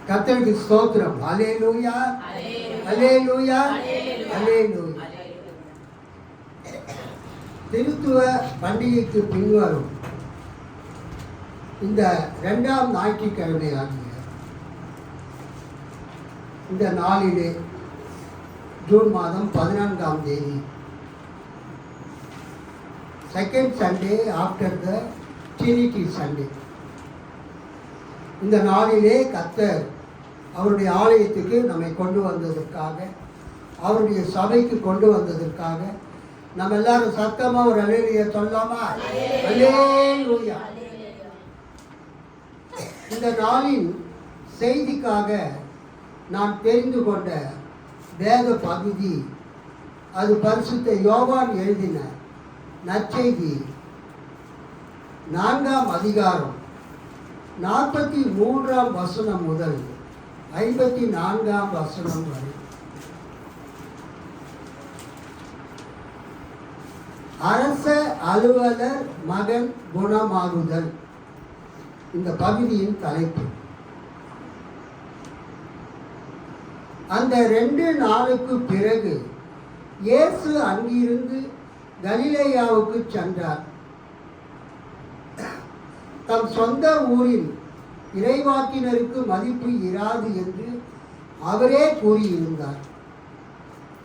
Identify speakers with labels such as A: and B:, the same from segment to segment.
A: கர்த்தருக்கு ஸ்தோத்திரம். அல்லேலூயா, அல்லேலூயா, அல்லேலூயா. திருத்துவ பண்டிகைக்கு பின்வரும் இந்த 2ஆம் ஞாயிற்றுக்கிழமை ஆகிய இந்த நாளிலே ஜூன் மாதம் 14ஆம் தேதி, second Sunday after the Trinity Sunday, இந்த நாளிலே கர்த்தர் அவருடைய ஆலயத்துக்கு நம்மை கொண்டு வந்ததற்காக, அவருடைய சபைக்கு கொண்டு வந்ததற்காக நம்ம எல்லாரும் சத்தமா ஒரு அல்லேலூயா சொல்லலாமா? அல்லேலூயா. இந்த நாளின் செய்திக்காக நான் தெரிந்து கொண்ட வேத பகுதி, அது பரிசுத்த யோவான் எழுதின நற்செய்தி 4ஆம் அதிகாரம் 43ஆம் வசனம் முதல் 54ஆம் வசனம் வரை. அரச அலுவலர் மகன் குணமாகுதல் இந்த பகுதியின் தலைப்பு. அந்த 2 நாளுக்கு பிறகு இயேசு அங்கிருந்து கலிலேயாவுக்கு சென்றார். தம் சொந்த ஊரில் இறைவாக்கினருக்கு மதிப்பு இராது என்று அவரே கூறியிருந்தார்.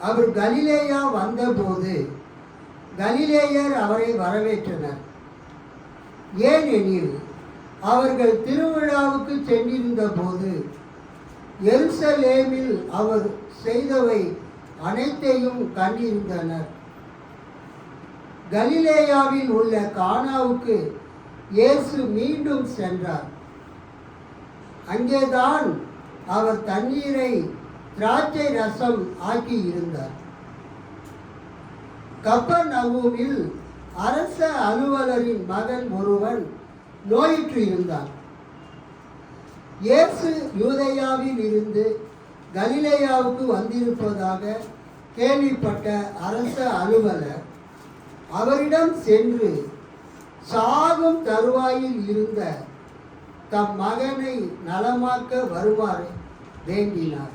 A: அவர் கலிலேயா வந்தபோது கலிலேயர் அவரை வரவேற்றனர். ஏனெனில் அவர்கள் திருவிழாவுக்கு சென்றிருந்த போது எருசலேமில் அவர் செய்தவை அனைத்தையும் கண்டிருந்தனர். கலிலேயாவில் உள்ள கானாவுக்கு இயேசு மீண்டும் சென்றார். அங்கேதான் அவர் தண்ணீரை திராட்சை ரசம் ஆக்கி இருந்தார். கப்பர்நகூமில் அரச அலுவலரின் மகன் ஒருவன் நோயுற்று இருந்தார். இயேசு யூதேயாவில் இருந்து கலிலேயாவுக்கு வந்திருப்பதாக கேள்விப்பட்ட அரச அலுவலர் அவரிடம் சென்று சாகும் தருவாயில் இருந்த தம் மகனை நலமாக்க வருமாறு வேண்டினார்.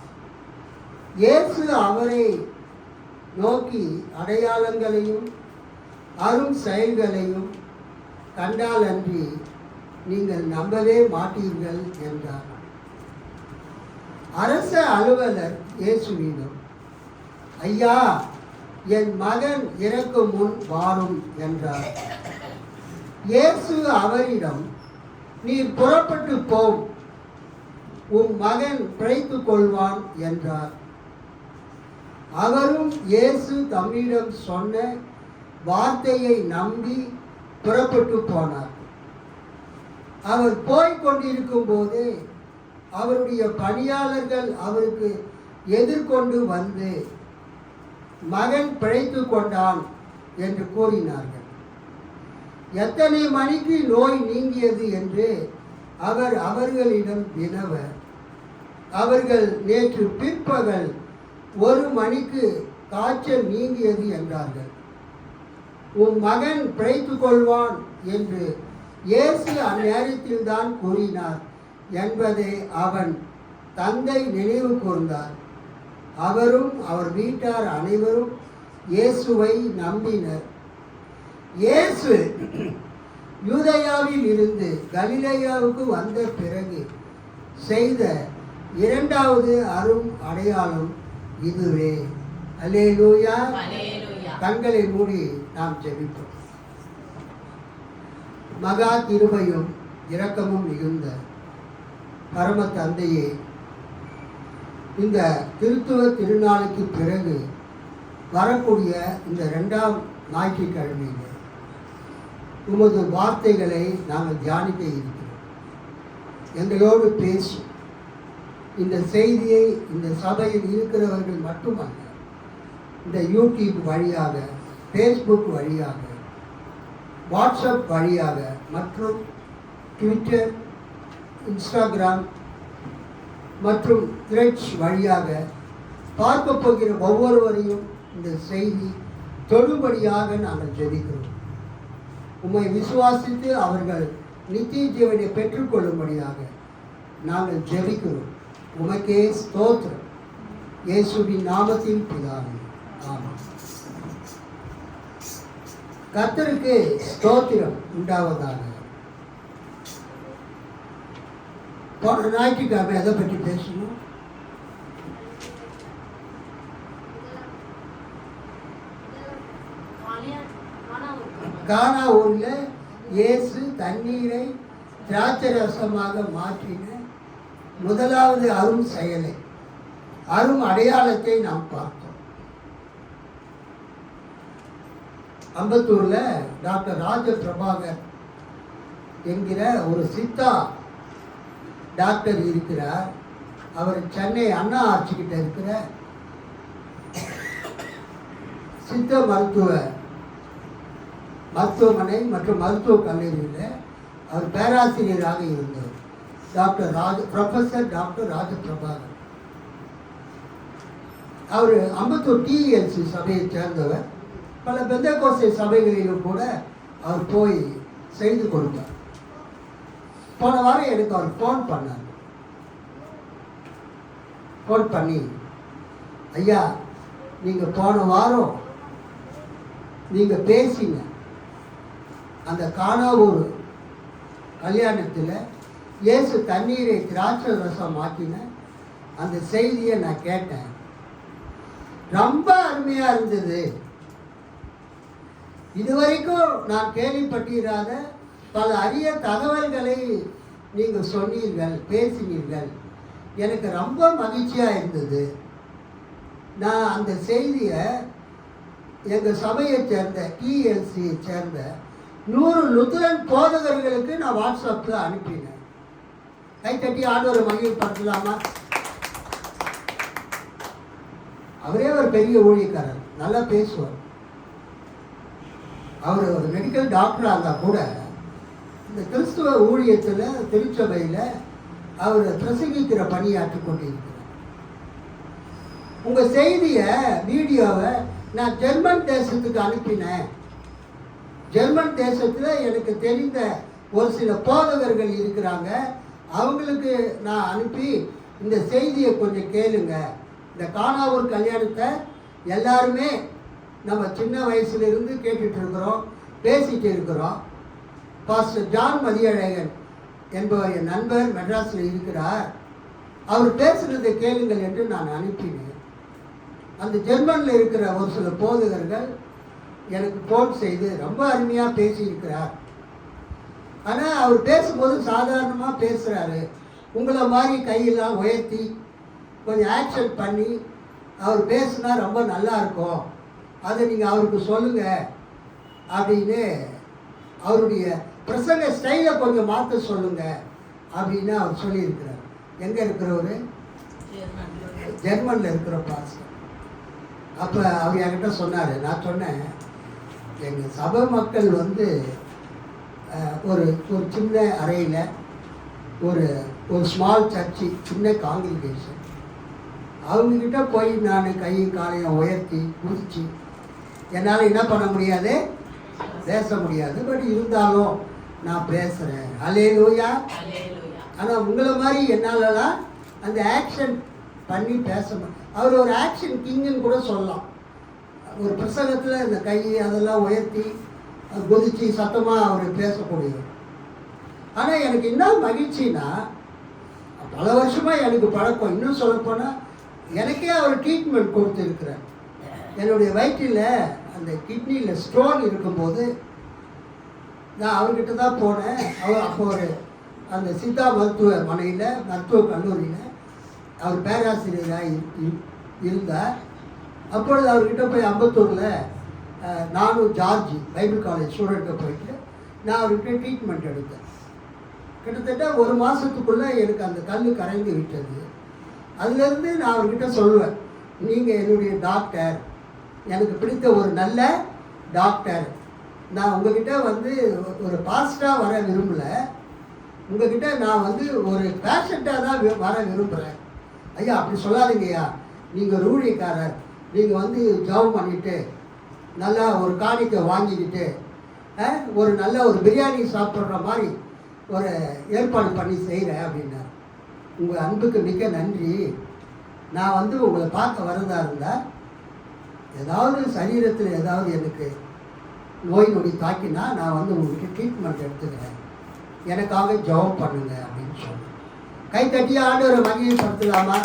A: இயேசு அவரை நோக்கி அடையாளங்களையும் அரும் செயல்களையும் கண்டாலன்றி நீங்கள் நம்பவே மாட்டீர்கள் என்றார். அரச அலுவலர் இயேசுவிடம், ஐயா, என் மகன் இறக்கும் முன் வாரும் என்றார். இயேசு அவரிடம், நீர் புறப்பட்டு போம், உன் மகன் பிழைத்துக் கொள்வான் என்றார். அவரும் இயேசு தம்மிடம் சொன்ன வார்த்தையை நம்பி புறப்பட்டு போனார். அவர் போய்க் கொண்டிருக்கும் போது அவருடைய பணியாளர்கள் அவருக்கு எதிர்கொண்டு வந்து, மகன் பிழைத்து கொண்டான் என்று கூறினார்கள். எத்தனை மணிக்கு நோய் நீங்கியது என்று அவர் அவர்களிடம் வினவ, அவர்கள் நேற்று பிற்பகல் 1 மணிக்கு காய்ச்சல் நீங்கியது என்றார்கள். உன் மகன் பிழைத்துக் கொள்வான் என்று இயேசு அந்நேரத்தில் தான் கூறினார் என்பதை அவன் தந்தை நினைவு கூர்ந்தார். அவரும் அவர் வீட்டார் அனைவரும் இயேசுவை நம்பினர். இயேசு யூதேயாவில் இருந்து கலிலேயாவுக்கு வந்த பிறகு செய்த 2வது அரும் அடையாளம் இதுவே. அல்லேலூயா. கண்களை மூடி நாம் ஜெபிப்போம். மகா கிருபையும் இரக்கமும் மிகுந்த பரம தந்தையே, இந்த திருத்துவ திருநாளுக்கு பிறகு வரக்கூடிய இந்த 2ஆம் ஞாயிற்றுக்கிழமையில் உமது வார்த்தைகளை நாங்கள் தியானிக்க இருக்கிறோம். எங்களோடு பேசும். இந்த செய்தியை இந்த சபையில் இருக்கிறவர்கள் மட்டுமல்ல, இந்த யூடியூப் வழியாக, ஃபேஸ்புக் வழியாக, வாட்ஸ்அப் வழியாக மற்றும் ட்விட்டர், இன்ஸ்டாகிராம் மற்றும் த்ரெட்ஸ் வழியாக பார்க்க போகிற ஒவ்வொருவரையும் இந்த செய்தி தொடும்படியாக நாங்கள் ஜெபிக்கிறோம். உம்மை விசுவாசித்து அவர்கள் நித்திய ஜீவனை பெற்றுக்கொள்ளும்படியாக நாங்கள் ஜெபிக்கிறோம். உமக்கே ஸ்தோத்திரம். இயேசுவின் நாமத்தில் பிதாவே, ஆமென். கர்த்தருக்கு ஸ்தோத்திரம் உண்டாவதாக. போன ஞாயிற்றுக்கிழமை எதை பற்றி பேசணும்? கானா ஊரில் இயேசு தண்ணீரை திராட்சை ரசமாக மாற்றின முதலாவது அரும் செயலை, அரும் அடையாளத்தை நாம் பார்த்தோம். அம்பத்தூர்ல டாக்டர் ராஜபிரபாகர் என்கிற ஒரு சித்தா டாக்டர் இருக்கிறார். அவர் சென்னை அண்ணா ஆட்சிக்கிட்ட இருக்கிற சித்த மருத்துவமனை மற்றும் மருத்துவக் கல்லூரியில் அவர் பேராசிரியராக இருந்தார். Professor doctor Rajaprabhakar. அவர் அம்பத்தூர் டிஎல்சி சபையை சேர்ந்தவர். பல பெந்தகோஸ்தே சபைகளிலும் கூட அவர் போய் செய்து கொடுத்தார். போன வாரம் எனக்கு அவர் ஃபோன் பண்ணார். ஃபோன் பண்ணி, ஐயா நீங்கள் போன வாரம் நீங்கள் பேசிங்க அந்த கானாவூர் கல்யாணத்தில் இயேசு தண்ணீரை திராட்சை ரசம் ஆக்கின அந்த செய்தியை நான் கேட்டேன். ரொம்ப அருமையாக இருந்தது. இதுவரைக்கும் நான் கேள்விப்பட்டிராத பல அரிய தகவல்களை நீங்கள் சொன்னீர்கள், பேசினீர்கள். எனக்கு ரொம்ப மகிழ்ச்சியாக இருந்தது. நான் அந்த செய்தியை எங்கள் சபையை சேர்ந்த டிஎல்சியை சேர்ந்த 100 லுத்தரன் போதகர்களுக்கு நான் வாட்ஸ்அப்பில் அனுப்பினேன். கைத்தட்டி ஆண்டவரை மகிழ்ப்படுத்தலாமா? அவரே ஒரு பெரிய ஊழியக்காரர், நல்லா பேசுவார். அவர் ஒரு மெடிக்கல் டாக்டராக இருந்தால் கூட இந்த கிறிஸ்துவ ஊழியத்தில் திருச்சபையில் அவர் பிரசங்கிக்கிற பணியாற்றி கொண்டிருக்கிறார். உங்கள் செய்தியை வீடியோவை நான் ஜெர்மன் தேசத்துக்கு அனுப்பினேன். ஜெர்மன் தேசத்தில் எனக்கு தெரிந்த ஒரு சில போதகர்கள் இருக்கிறாங்க. அவங்களுக்கு நான் அனுப்பி இந்த செய்தியை கொஞ்சம் கேளுங்க. இந்த கானாவூர் கல்யாணத்தை எல்லாருமே நம்ம சின்ன வயசுலேருந்து கேட்டுட்டு இருக்கிறோம், பேசிட்டு இருக்கிறோம். பாஸ்டர் ஜான் மதியழகன் என்பவர் என் நண்பர், மெட்ராஸில் இருக்கிறார். அவர் பேசுகிறதை கேளுங்கள் என்று நான் அனுப்பினேன். அந்த ஜெர்மனில் இருக்கிற ஒரு சில போதகர்கள் எனக்கு ஃபோன் செய்து ரொம்ப அருமையாக பேசியிருக்கிறார். ஆனால் அவர் பேசும்போது சாதாரணமாக பேசுகிறாரு. உங்களை மாதிரி கையெல்லாம் உயர்த்தி கொஞ்சம் ஆக்ஷன் பண்ணி அவர் பேசுனா ரொம்ப நல்லா இருக்கும், அதை நீங்கள் அவருக்கு சொல்லுங்கள் அப்படின்னு, அவருடைய பிரசங்க ஸ்டைலை கொஞ்சம் மாற்ற சொல்லுங்கள் அப்படின்னு அவர் சொல்லியிருக்கிறார். எங்கே இருக்கிறவர்? ஜெர்மனில் இருக்கிற பாஸ்டர். அப்போ அவர் என்கிட்ட சொன்னார். நான் சொன்னேன், எங்கள் சபை மக்கள் ஒரு ஒரு சின்ன அறையில் ஒரு ஸ்மால் சர்ச்சு, சின்ன காங்கிரிகேஷன், அவங்கக்கிட்ட போய் நான் கையும் காலையும் உயர்த்தி குதிச்சு என்னால் என்ன பண்ண முடியாது, பேச முடியாது. பட் இருந்தாலும் நான் பேசுகிறேன். அல்லேலூயா. ஆனால் உங்களை மாதிரி என்னாலலாம் அந்த ஆக்ஷன் பண்ணி பேச அவர் ஒரு ஆக்ஷன் கிங்குன்னு கூட சொல்லலாம். ஒரு பிரசங்கத்தில் இந்த கை அதெல்லாம் உயர்த்தி குதிச்சு சத்தமாக அவர் பேசக்கூடியவர். ஆனால் எனக்கு என்ன மகிழ்ச்சின்னா, பல வருஷமாக எனக்கு பழக்கம். இன்னும் சொல்லப்போனால் எனக்கே அவர் ட்ரீட்மெண்ட் கொடுத்துருக்குறார். என்னுடைய வயிற்றில் அந்த கிட்னியில் ஸ்டோன் இருக்கும்போது நான் அவர்கிட்ட தான் போனேன். அப்போ அந்த சித்தா மருத்துவமனையில், மருத்துவக் கல்லூரியில் அவர் பேராசிரியராக இருந்தார். அப்பொழுது அவர்கிட்ட போய் அம்பத்தூரில் நானும் ஜார்ஜ் பைபிள் காலேஜ் ஸ்டூடெண்ட்டை போயிட்டு நான் அவர்கிட்ட ட்ரீட்மெண்ட் எடுத்தேன். கிட்டத்தட்ட 1 மாதத்துக்குள்ளே எனக்கு அந்த கல் கரைந்து விட்டது. அதுலேருந்து நான் அவர்கிட்ட சொல்லுவேன், நீங்கள் என்னுடைய டாக்டர், எனக்கு பிடித்த ஒரு நல்ல டாக்டர். நான் உங்ககிட்ட ஒரு பாஸ்டாக வர விரும்பலை, உங்ககிட்ட நான் ஒரு பேஷண்ட்டாக தான் வர விரும்புகிறேன். ஐயா அப்படி சொல்லாதீங்கய்யா, நீங்கள் ஒரு ஊழியக்காரர், நீங்கள் ஜெபம் பண்ணிவிட்டு நல்லா ஒரு காணிக்கை வாங்கிக்கிட்டு ஒரு நல்ல ஒரு பிரியாணி சாப்பிட்ற மாதிரி ஒரு ஏற்பாடு பண்ணி செய்கிறேன் அப்படின்னார். உங்கள் அன்புக்கு மிக்க நன்றி. நான் வந்து உங்களை பார்க்க வரதா இருந்தால் ஏதாவது சரீரத்தில் ஏதாவது எனக்கு நோய் நொடி தாக்கினா நான் வந்து உங்களுக்கு ட்ரீட்மெண்ட் எடுத்துக்கிறேன், எனக்காக ஜெபம் பண்ணுங்க அப்படின்னு சொன்னேன். கை தட்டி ஆண்டவரை மகிமைப்படுத்தலாமா?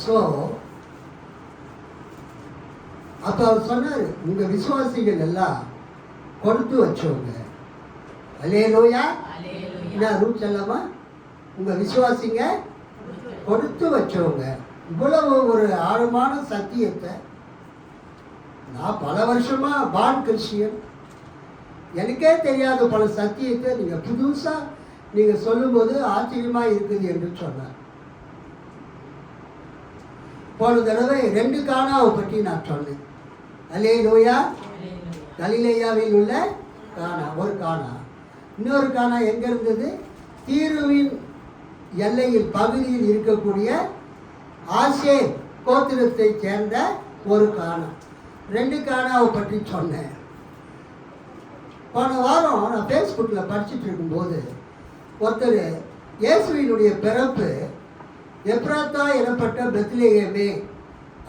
A: ஸோ அப்போ அவர் சொன்னார், உங்கள் விசுவாசிகள் எல்லாம் கொடுத்து வச்சவங்க. அல்லேலூயா. என்ன ரூட் செல்லாமா? உங்கள் விசுவாசிங்க கொடுத்து வச்சவங்க. இவ்வளவு ஒரு ஆழமான சத்தியத்தை நான் பல வருஷமாக பான் கிறிஸ்டியன், எனக்கே தெரியாத பல சத்தியத்தை நீங்கள் புதுசாக நீங்கள் சொல்லும்போது ஆச்சரியமாக இருக்குது என்று சொன்னார். போன தடவை 2 கானாவை பற்றி நான் சொன்னேன். அல்லேலூயா. கலிலேயாவில் உள்ள கானா ஒரு கானா, இன்னொரு கானா எங்கே இருந்தது? தீருவின் எல்லையில் பகுதியில் இருக்கக்கூடிய ஆசேர் கோத்திரத்தை சேர்ந்த ஒரு கானா. 2 கானாவை பற்றி சொன்னேன். போன வாரம் நான் ஃபேஸ்புக்கில் படிச்சுட்டு இருக்கும்போது ஒருத்தர் இயேசுவினுடைய பிறப்பு எப்ராத்தா எனப்பட்ட பெத்லெகேமே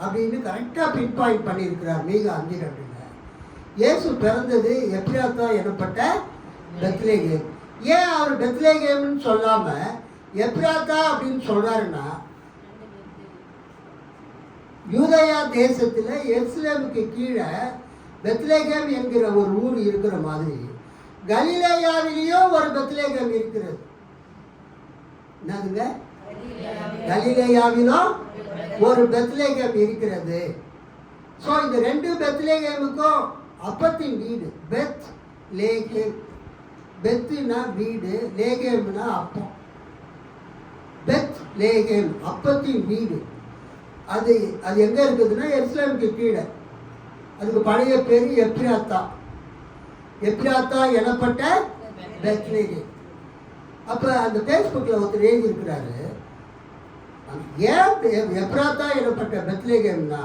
A: அப்படின்னு கரெக்டாக பின் பாயிண்ட் பண்ணியிருக்கிறார். மீகா 5:2 இயேசு பிறந்தது எப்ராத்தா எனப்பட்ட பெத்லெகேம். ஏன் அவர் பெத்லெகேம்னு சொல்லாமல் எப்ராத்தா அப்படின்னு சொல்கிறாருன்னா, யூதயா தேசத்தில் எருசலேமுக்கு கீழே பெத்லெகேம் என்கிற ஒரு ஊர் இருக்கிற மாதிரி கலிலேயாவிலேயும் ஒரு பெத்லெகேம் இருக்கிறது. என்னதுங்க? கலிலேயாவிலும் ஒரு பெத்லெகேம் இருக்கிறது. ஸோ இந்த 2 பெத்லெகேமுக்கும் அப்பத்தின் வீடு பெத் லேகேம். பெத்துனா வீடு, லேகேம்னா அப்பம். பெத் லேகேம் அப்பத்தின் வீடு. அது அது எங்கே இருக்குதுன்னா எருசலேமுக்கு கீழே. அதுக்கு பழைய பேர் எப்ராத்தா. எப்ராத்தா எனப்பட்ட பெத்லெகேம். அப்போ அந்த ஃபேஸ்புக்கில் ஒருத்தர் எழுதியிருக்கிறாரு, ஏன் எப்ராத்தா எனப்பட்ட பெத்லெகேம்னா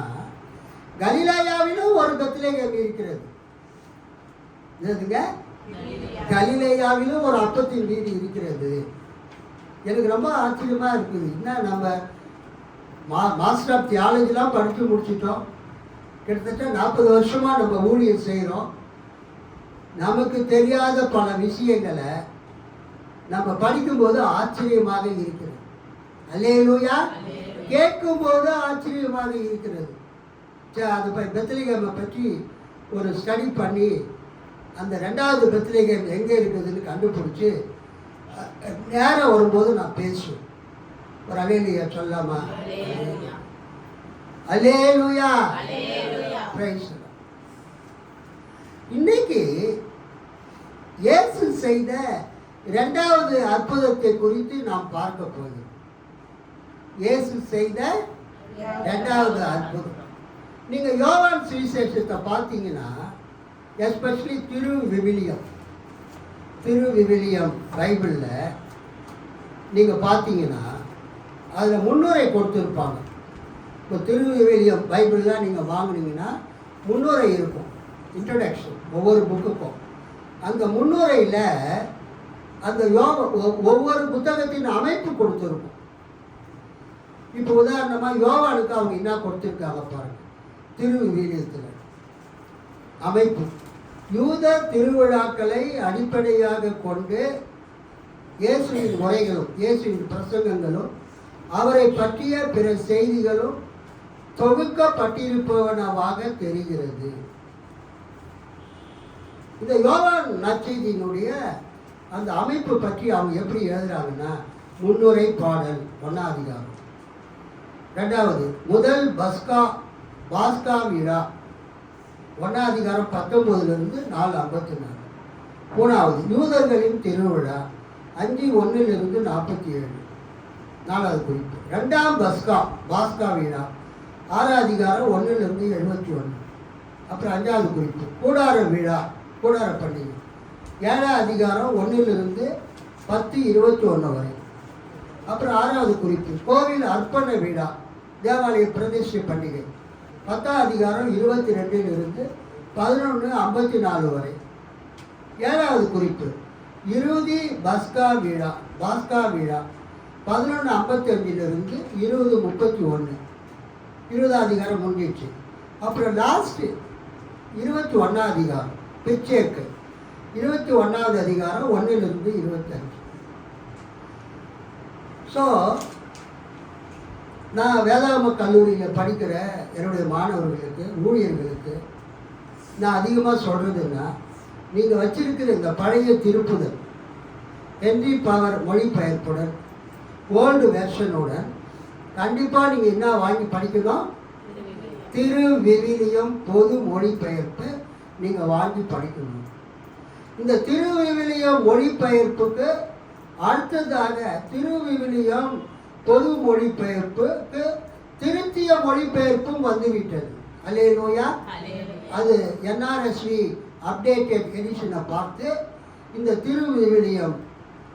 A: கலிலேயாவிலும் ஒரு பெத்லெகேம் இருக்கிறது. என்னதுங்க? கலிலேயாவிலும் ஒரு அப்பத்தின் வீடு இருக்கிறது. எனக்கு ரொம்ப ஆச்சரியமாக இருக்குது. என்ன நம்ம மாஸ்டர் ஆஃப் தியாலஜிலாம் படித்து முடிச்சிட்டோம். கிட்டத்தட்ட 40 வருஷமாக நம்ம ஊழியர் செய்கிறோம். நமக்கு தெரியாத பல விஷயங்களை நம்ம படிக்கும்போது ஆச்சரியமாக இருக்கிறது. அல்லேலூயா. கேட்கும்போது ஆச்சரியமாக இருக்கிறது. அது பெத்லெகேமை பற்றி ஒரு ஸ்டடி பண்ணி அந்த 2வது பெத்லெகேம் எங்கே இருக்குதுன்னு கண்டுபிடிச்சி நேரம் வரும்போது நான் பேசுவேன். ஒரு அல்லேலூயா சொல்லாமா? அல்லேலூயா. இன்னைக்கு இயேசு செய்த 2வது அற்புதத்தை குறித்து நாம் பார்க்க போகிறோம். இயேசு செய்த 2வது அற்புதம். நீங்கள் யோவான் சுவிசேஷத்தை பார்த்தீங்கன்னா, எஸ்பெஷலி திருவிவிலியம் பைபிளில் நீங்கள் பார்த்தீங்கன்னா அதில் முன்னுரை கொடுத்துருப்பாங்க. இப்போ திருவிவிலியம் பைபிள்லாம் நீங்கள் வாங்கினீங்கன்னா முன்னுரை இருக்கும், இன்ட்ரடக்ஷன் ஒவ்வொரு புக்குக்கும். அந்த முன்னுரையில் அந்த ஒவ்வொரு புத்தகத்தின் அமைப்பு கொடுத்துருக்கும். இப்போ உதாரணமாக யோவானுக்கு அவங்க என்ன கொடுத்துருக்காங்க பாருங்கள். திருவிவிலியத்தில் அமைப்பு யூத திருவிழாக்களை அடிப்படையாக கொண்டு இயேசுவின் முறைகளும் இயேசுவின் பிரசங்கங்களும் அவரை பற்றிய பிற செய்திகளும் தொகுக்கப்பட்டிருப்பவனவாக தெரிகிறது. இந்த யோவான் நற்செய்தியினுடைய அந்த அமைப்பு பற்றி அவங்க எப்படி எழுதுறாங்கன்னா, முன்னுரை பாடல் 1ஆம் அதிகாரம். 2வது முதல் பாஸ்கா விழா 1ஆம் அதிகாரம் 19லிருந்து 4:54. 3வது யூதர்களின் திருவிழா 5:1லிருந்து 47. 4வது குறிப்பு 2ஆம் பாஸ்கா விழா 6ஆம் அதிகாரம் 1லிருந்து 71. அப்புறம் 5வது குறிப்பு கூடார விழா, கூடார பண்டிகை 7ஆம் அதிகாரம் 1லிருந்து 10:21 வரை. அப்புறம் 6வது குறிப்பு கோவில் அர்ப்பண விழா, தேவாலய பிரதிஷ்டை பண்டிகை 10ஆம் அதிகாரம் 22லிருந்து 11:54 வரை. 7வது குறிப்பு இறுதி பாஸ்கா விழா 11:55 20:31 20 அதிகாரம் முடிஞ்சிடுச்சு. அப்புறம் லாஸ்ட்டு 21 அதிகாரம் பிச்சேக்கு 21வது அதிகாரம் 1-25. ஸோ நான் வேதாகம கல்லூரியில் படிக்கிற என்னுடைய மாணவர்களுக்கு ஊழியர்களுக்கு நான் அதிகமாக சொல்கிறதுன்னா, நீங்கள் வச்சிருக்கிற இந்த பழைய திருப்புதல் ஹென்றி பவர் மொழிபெயர்ப்புடன் ஓல்டு வெர்ஷனுடன் கண்டிப்பாக நீங்கள் என்ன வாங்கி படிக்கணும்? திருவிவிலியம் பொது மொழிபெயர்ப்பு நீங்கள் வாங்கி படிக்கணும். இந்த திருவிவிலியம் மொழிபெயர்ப்புக்கு அடுத்ததாக திருவிவிலியம் பொது மொழிபெயர்ப்புக்கு திருத்திய மொழிபெயர்ப்பும் வந்துவிட்டது. அல்லேலூயா. அது NRSV அப்டேட்டட் எடிஷனை பார்த்து இந்த திருவிவிலியம்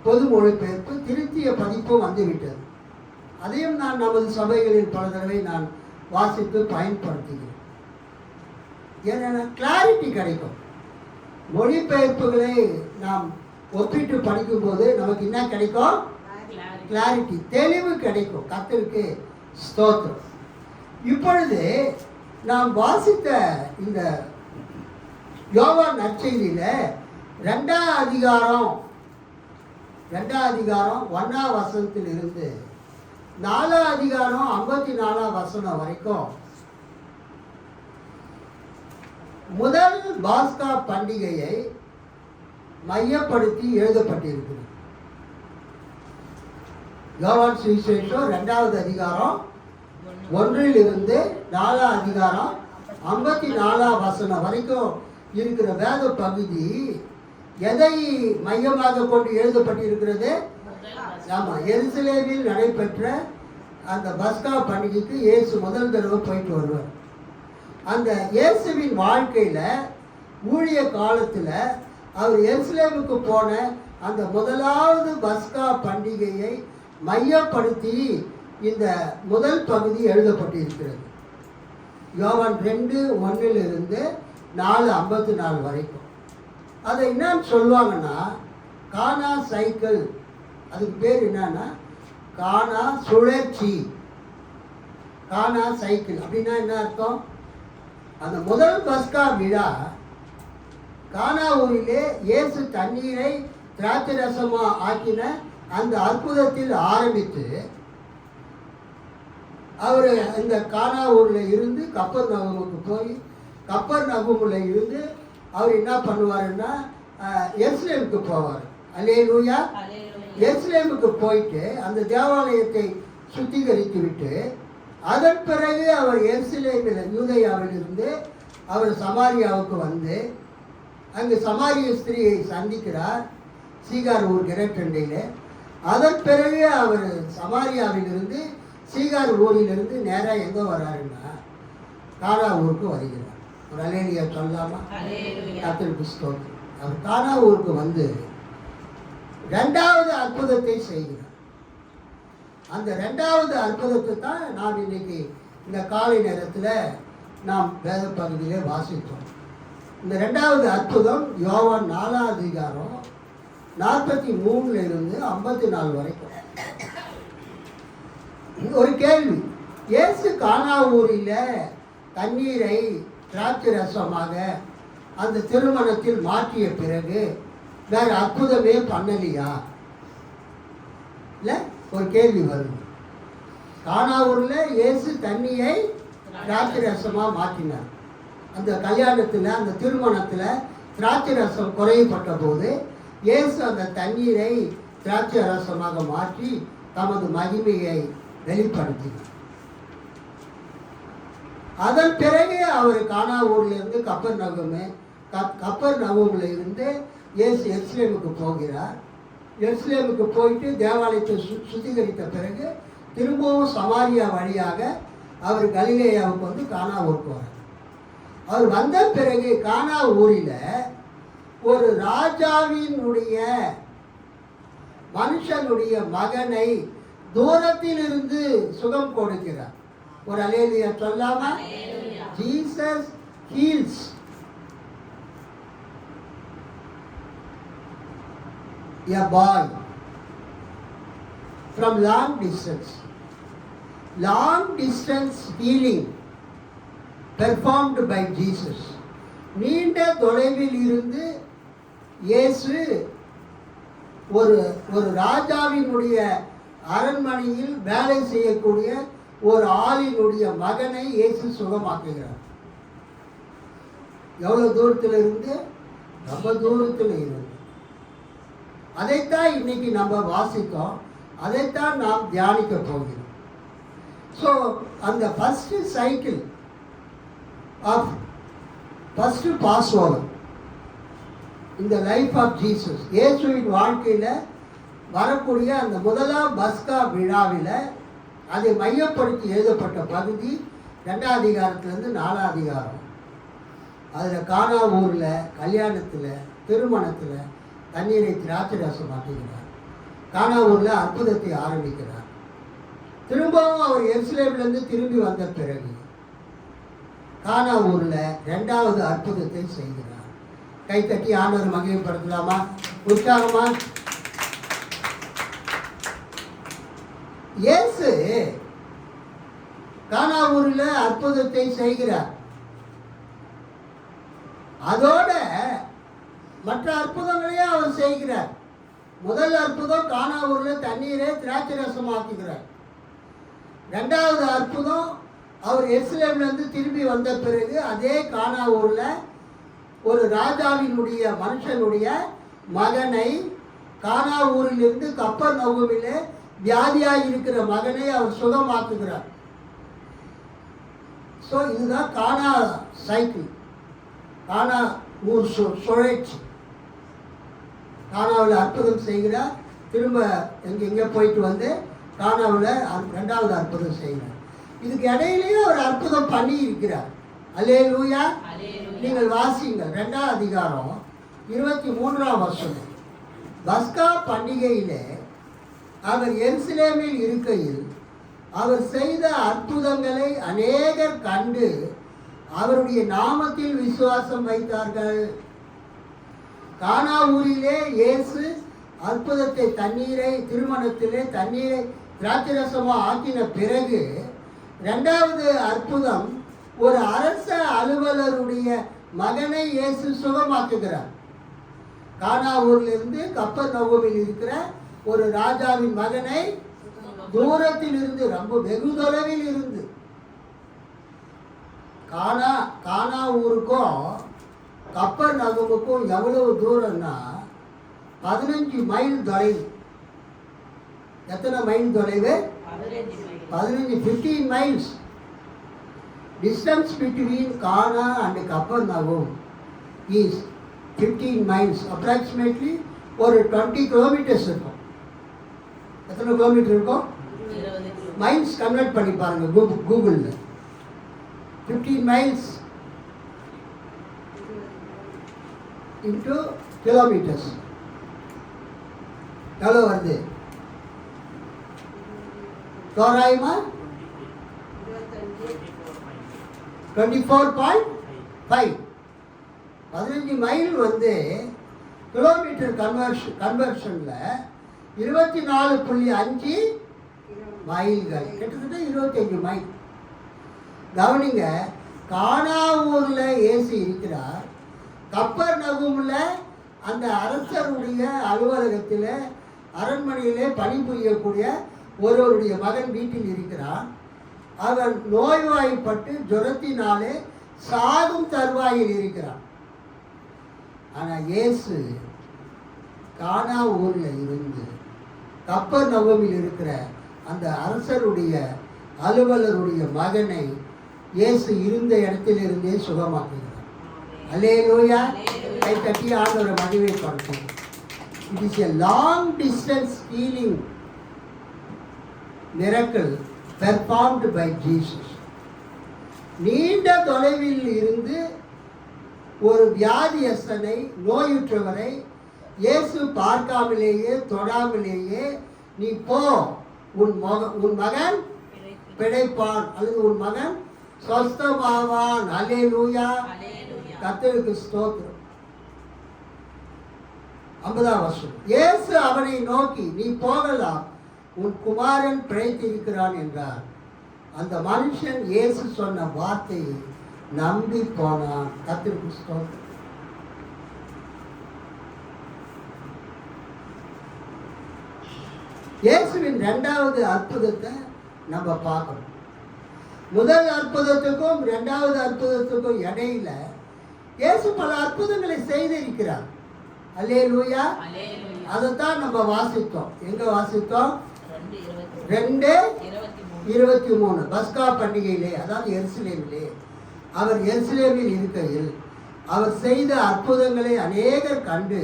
A: பொது மொழிபெயர்ப்பு திருத்திய பதிப்பும் வந்துவிட்டது. அதையும் நான் நமது சபைகளில் பல தடவை நான் வாசித்து பயன்படுத்துகிறேன். ஏன்னா கிளாரிட்டி கிடைக்கும். மொழிபெயர்ப்புகளை நாம் ஒப்பிட்டு படிக்கும்போது நமக்கு என்ன கிடைக்கும்? கிளாரிட்டி, தெளிவு கிடைக்கும். கர்த்தருக்கு ஸ்தோத்திரம். இப்பொழுது நாம் வாசித்த இந்த யோவான் நற்செய்தியில 2ஆம் அதிகாரம் 1ஆம் வசனத்திலிருந்து 4ஆம் அதிகாரம் 54ஆம் வசனம் வரைக்கும் முதல் பாஸ்கா பண்டிகையை மையப்படுத்தி எழுதப்பட்டிருக்கிறது. யோவான் சுவிசேஷம் 2வது அதிகாரம் 1 4ஆம் அதிகாரம் 54ஆம் வசனம் வரைக்கும் இருக்கிற வேத பகுதி எதை மையமாக கொண்டு எழுதப்பட்டிருக்கிறது? ஆமாம், எருசலேமில் நடைபெற்ற அந்த பஸ்கா பண்டிகைக்கு இயேசு முதல் தடவை போயிட்டு வருவார். அந்த இயேசுவின் வாழ்க்கையில் ஊழிய காலத்தில் அவர் எருசலேமுக்கு போன அந்த முதலாவது பஸ்கா பண்டிகையை மையப்படுத்தி இந்த முதல் பகுதி எழுதப்பட்டிருக்கிறது. யோவான் 2:1 4:54 வரைக்கும். அதை என்னன்னு சொல்லுவாங்கன்னா, கானா சைக்கிள். அதுக்கு பேர் என்னன்னா கானா சுழற்சி. கானா சைக்கிள் அப்படின்னா என்ன அர்த்தம்? அந்த முதல் பஸ்கா விழா கானா ஊரிலே இயேசு தண்ணீரை திராட்சை ரசமா ஆக்கின அந்த அற்புதத்தில் ஆரம்பித்து அவர் இந்த கானா ஊரில் இருந்து கப்பர் நகமுக்கு போய் கப்பர் நகமுல இருந்து அவர் என்ன பண்ணுவாருன்னா எருசலேமுக்கு போவார். அல்லேலூயா. எருசலேமுக்கு போயிட்டு அந்த தேவாலயத்தை சுத்திகரித்து விட்டு அதன் பிறகு அவர் எருசலேமில் யூதேயாவில் இருந்து அவர் சமாரியாவுக்கு வந்து அங்கு சமாரிய ஸ்திரியை சந்திக்கிறார், சீகார் ஊர் கிரட்டண்டையில். அதன் பிறகு அவர் சமாரியாவில் இருந்து சீகார் ஊரிலிருந்து நேராக எங்கே வர்றாருன்னா கானா ஊருக்கு வருகிறார். ஒரு அல்லேலூயா சொல்லாமா? கர்த்தருக்கு ஸ்தோத்திரம். அவர் கானா ஊருக்கு வந்து 2வது அற்புதத்தை செய்கிறார். அந்த 2வது அற்புதத்தை தான் நாம் இன்னைக்கு இந்த காலை நேரத்தில் நாம் வேத பகுதியிலே வாசித்தோம். இந்த 2வது அற்புதம் யோவான் 4ஆம் அதிகாரம் 43 54 வரைக்கும். ஒரு கேள்வி, இயேசு கானா ஊரில் தண்ணீரை திராட்சை ரசமாக அந்த திருமணத்தில் மாற்றிய பிறகு வேற அற்புதமே பண்ணலையா? இல்லை, ஒரு கேள்வி வருது. கானா ஊரில் இயேசு தண்ணியை திராட்சை ரசமாக மாற்றினார். அந்த கல்யாணத்தில் அந்த திருமணத்தில் திராட்சை ரசம் குறையப்பட்ட போது இயேசு அந்த தண்ணீரை திராட்சை ரசமாக மாற்றி தமது மகிமையை வெளிப்படுத்தினார். அதன் பிறகு அவர் கானா ஊரிலிருந்து கப்பர் நகமில் இருந்து இயேசு எருசலேமுக்கு போகிறார். எருசலேமுக்கு போயிட்டு தேவாலயத்தை சுத்திகரித்த பிறகு திரும்பவும் சமாரியா வழியாக அவர் கலிலேயாவுக்கு வந்து கானா ஊருக்கு வரார். அவர் வந்த பிறகு கானா ஊரில் ஒரு ராஜாவினுடைய மனுஷனுடைய மகனை தூரத்தில் இருந்து சுகம் கொடுக்கிறார். ஒரு அல்லேலூயா சொல்லாமா? Jesus heals. a boy from long distance. Long distance healing performed by Jesus. நீண்ட தொலைவில் இருந்து இயேசு ஒரு ராஜாவினுடைய அரண்மனையில் வேலை செய்யக்கூடிய ஒரு ஆளினுடைய மகனை இயேசு சுகமாக்குகிறார். எவ்வளவு தூரத்தில் இருந்து? ரொம்ப தூரத்தில் இருந்து. அதைத்தான் இன்னைக்கு நம்ம வாசித்தோம், அதைத்தான் நாம் தியானிக்க போகிறோம். ஸோ அந்த first cycle of first pass over இந்த லைஃப் ஆஃப் ஜீசஸ், இயேசுவின் வாழ்க்கையில் வரக்கூடிய அந்த முதலாம் பஸ்கா விழாவில் அதை மையப்படுத்தி எழுதப்பட்ட பகுதி 2ஆம் அதிகாரத்திலேருந்து 4ஆம் அதிகாரம். அதில் கானா ஊரில் கல்யாணத்தில் திருமணத்தில் தண்ணீரை திராட்சை ரசமாக்குகிறார். கானா ஊரில் அற்புதத்தை ஆரம்பிக்கிறார். திரும்பவும் அவர் எருசலேமிலிருந்து திரும்பி வந்த பிறகு கானா ஊரில் 2வது அற்புதத்தை செய்கிறார். கைத்தட்டி ஆண்டவர் மகிமைப்படுத்தலாமா? உற்சாகமா? இயேசு கானா ஊரில் அற்புதத்தை செய்கிறார். அதோட மற்ற அற்புதங்களையும் அவர் செய்கிறார். முதல் அற்புதம் கானா ஊரில் தண்ணீரை திராட்சை ரசமாக்குகிறார். 2வது அற்புதம் அவர் எருசலேமிலிருந்து திரும்பி வந்த பிறகு அதே கானா ஊரில் ஒரு ராஜாவினுடைய மனுஷனுடைய மகனை, கானா ஊரிலிருந்து கப்பர்நகூமிலே வியாதியாக இருக்கிற மகனை அவர் சுகமாக்குகிறார். ஸோ இதுதான் கானா சைக்கிள், கானா ஊர் சுழற்சி. கானாவில் அற்புதம் செய்கிறார், திரும்ப எங்கே போயிட்டு வந்து கானாவில் 2வது அற்புதம் செய்கிறார். இதுக்கு இடையிலேயே ஒரு அற்புதம் பண்ணி இருக்கிறார். அல்லேலூயா. நீங்கள் வாசிங்கள் 2ஆம் அதிகாரம் 23ஆம் வசனம். பஸ்கா பண்டிகையிலே அவர் எருசலேமில் இருக்கையில் அவர் செய்த அற்புதங்களை அநேகர் கண்டு அவருடைய நாமத்தில் விசுவாசம் வைத்தார்கள். கானா ஊரிலே இயேசு அற்புதத்தை தண்ணீரை திருமணத்திலே தண்ணீரை திராட்சரசமாக ஆக்கின பிறகு 2வது அற்புதம் ஒரு அரச அலுவலருடைய மகனை இயேசு சுகமாக்குகிறார். கானா ஊரிலிருந்து கப்பர்நகூமில் இருக்கிற ஒரு ராஜாவின் மகனை தூரத்தில் இருந்து, ரொம்ப வெகு தொலைவில் இருந்து, கானா ஊருக்கும் கப்பர்நகூமுக்கும் எவ்வளவு தூரம்னா 15 மைல் தொலைவு. எத்தனை மைல் தொலைவு? 15 miles. Distance between Kana and Kapernaum is 15 miles. Approximately ஒரு 20 kilometers இருக்கும். எத்தனை கிலோமீட்டர் இருக்கும்? மைல்ஸ் கன்வெர்ட் பண்ணி பாருங்க கூகுளில். 15 miles into kilometers எவ்வளோ வருது? தோராயமா 24.5. 15 மைல் வந்து கிலோமீட்டர் கன்வர்ஷனில் 24.5 மைல்கள், கிட்டத்தட்ட 25 மைல். கவனிங்க, கானா ஊரில் இயேசு இருக்கிறார். கப்பர்நகூமில் அந்த அரசருடைய அலுவலகத்தில் அரண்மனையிலே பணிபுரியக்கூடிய ஒருவருடைய மகன் வீட்டில் இருக்கிறான். அவன் நோய்வாய்ப்பட்டு ஜுரத்தினாலே சாகும் தருவாயில் இருக்கிறான். ஆனால் இயேசு கானா ஊரில் இருந்து கப்பர்நகூமில் இருக்கிற அந்த அரசருடைய அலுவலருடைய மகனை இயேசு இருந்த இடத்திலிருந்தே சுகமாக்குகிறார். அல்லேலூயா. கை தட்டி ஆண்டவரை மகிமைப்படுத்தும். It is a long distance healing miracle performed by Jesus. நீண்ட தொலைவில் இருந்து ஒரு வியாதியஸ்தனை, நோயுற்றவரை இயேசு பார்க்காமலேயே தொடாமலேயே நீ போ, உன் மகன் பிழைப்பான் அல்லது உன் மகன் சொஸ்தமாவான். அல்லேலூயா. கர்த்தருக்கு ஸ்தோத்திரம். 50ஆம் வசனம். இயேசு அவனை நோக்கி, நீ போகலாம், உன் குமாரன் பிழைத்திருக்கிறான் என்றார். அந்த மனுஷன் இயேசு சொன்ன வார்த்தையை நம்பி போனான். கர்த்தருக்கு ஸ்தோத்திரம். இயேசுவின் 2வது அற்புதத்தை நம்ம பார்க்கணும். முதல் அற்புதத்துக்கும் 2வது அற்புதத்துக்கும் இடையில இயேசு பல அற்புதங்களை செய்திருக்கிறார். அல்லேலூயா. அதைத்தான் நம்ம வாசித்தோம். எங்க வாசித்தோம்? 2:23 பஸ்கா பண்டிகையிலே, அதாவது எருசலேமிலே. அவர் எருசலேமில் இருக்கையில் அவர் செய்த அற்புதங்களை அநேகர் கண்டு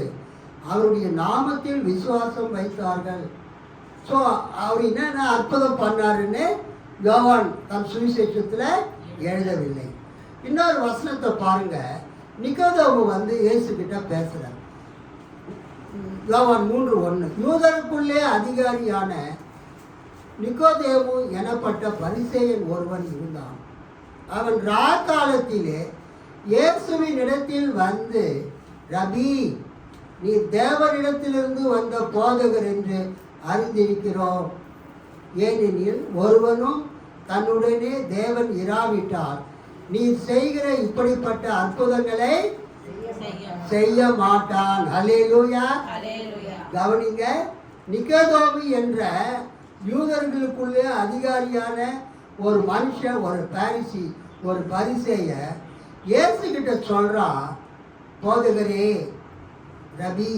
A: அவருடைய நாமத்தில் விசுவாசம் வைத்தார்கள். ஸோ அவர் என்னென்ன அற்புதம் பண்ணாருன்னு யோவான் தம் சுவிசேஷத்தில் எழுதவில்லை. இன்னொரு வசனத்தை பாருங்க. நிக்கோதேமு இயேசு கிட்ட பேசுறார். யோவான் 3:1. யூதருக்குள்ளே அதிகாரியான நிக்கோதேமு எனப்பட்ட பரிசேயன் ஒருவன் இருந்தான். அவன் ராக்காலத்திலே இயேசுவின் இடத்தில் வந்து, ரபி, நீ தேவனிடத்திலிருந்து வந்த போதகர் என்று அறிந்திருக்கிறோம். ஏனெனில் ஒருவனும் தன்னுடனே தேவன் இராவிட்டால் நீ செய்கிற இப்படிப்பட்ட அற்புதங்களை செய்ய மாட்டான். அல்லேலூயா. கவனிங்க. நிக்கோதேமு என்ற யூதர்களுக்குள்ளே அதிகாரியான ஒரு மனுஷன், ஒரு பாரிசி, ஒரு பரிசேயர் இயேசு கிட்ட சொல்றான், போதகரே, ரபி,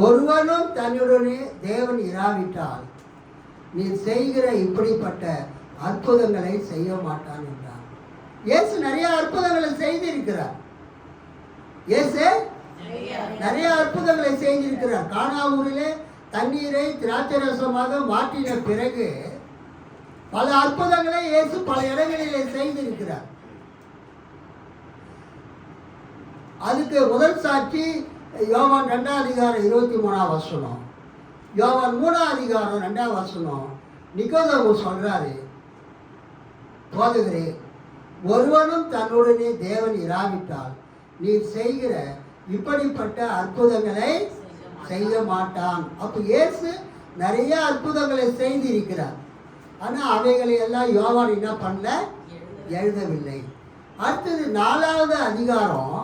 A: ஒருவனும் தன்னுடனே தேவன் இராவிட்டால் நீ செய்கிற இப்படிப்பட்ட அற்புதங்களை செய்ய மாட்டான் என்றார். இயேசு நிறைய அற்புதங்களை செய்திருக்கிறார். இயேசு நிறைய அற்புதங்களை செய்திருக்கிறார். கானா ஊரிலே தண்ணீரை திராட்சரசமாக மாற்றின பிறகு பல அற்புதங்களை இயேசு பல இடங்களிலே செய்திருக்கிறார். அதுக்கு முதல் சாட்சி யோவான் 2:23 வசனம். யோவான் 3:2 நிக்கோதேமு சொல்றாரு, போதகரே, ஒருவனும் தன்னுடனே தேவன் இராவிட்டால் நீர் செய்கிற இப்படிப்பட்ட அற்புதங்களை செய்ய மாட்டான். அப்ப இயேசு நிறைய அற்புதங்களை செய்திருக்கிறார். ஆனா அவைகளை எல்லாம் யோவான் என்ன பண்ணல? எழுதவில்லை. அடுத்தது 4வது அதிகாரம்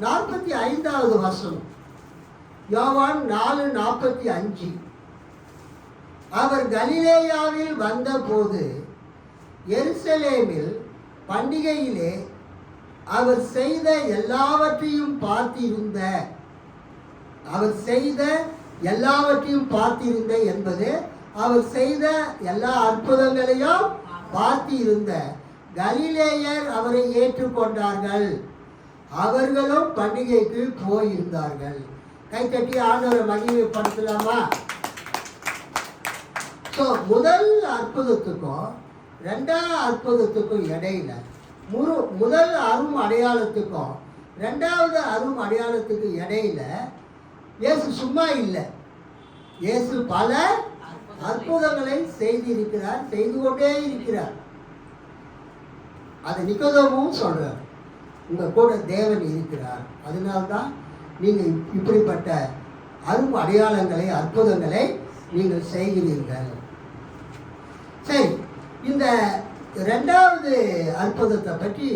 A: 45வது வசனம். யோவான் 4:45. அவர் கலிலேயாவில் வந்தபோது எருசலேமில் பண்டிகையிலே அவர் செய்த எல்லாவற்றையும் பார்த்திருந்த என்பது அவர் செய்த எல்லா அற்புதங்களையும் பார்த்திருந்த கலிலேயர் அவரை ஏற்றுக்கொண்டார்கள். அவர்களும் பண்டிகைக்கு போயிருந்தார்கள். கைத்தட்டி ஆண்டவரை மகிமைப்படுத்தலாமா? ஸோ முதல் அற்புதத்துக்கும் 2வது அற்புதத்துக்கும் இடையில முதல் அரும் அடையாளத்துக்கும் 2வது அரும் அடையாளத்துக்கு இடையில இயேசு சும்மா இல்லை. இயேசு பல அற்புதங்களை செய்திருக்கிறார், செய்து கொண்டே இருக்கிறார். அதை நிக்கோதேமுவும் சொல்றார், உங்க கூட தேவன் இருக்கிறார், அதனால்தான் நீங்கள் இப்படிப்பட்ட அரும் அடையாளங்களை, அற்புதங்களை நீங்கள் செய்கிறீர்கள். சரி, இந்த 2வது அற்புதத்தை பற்றி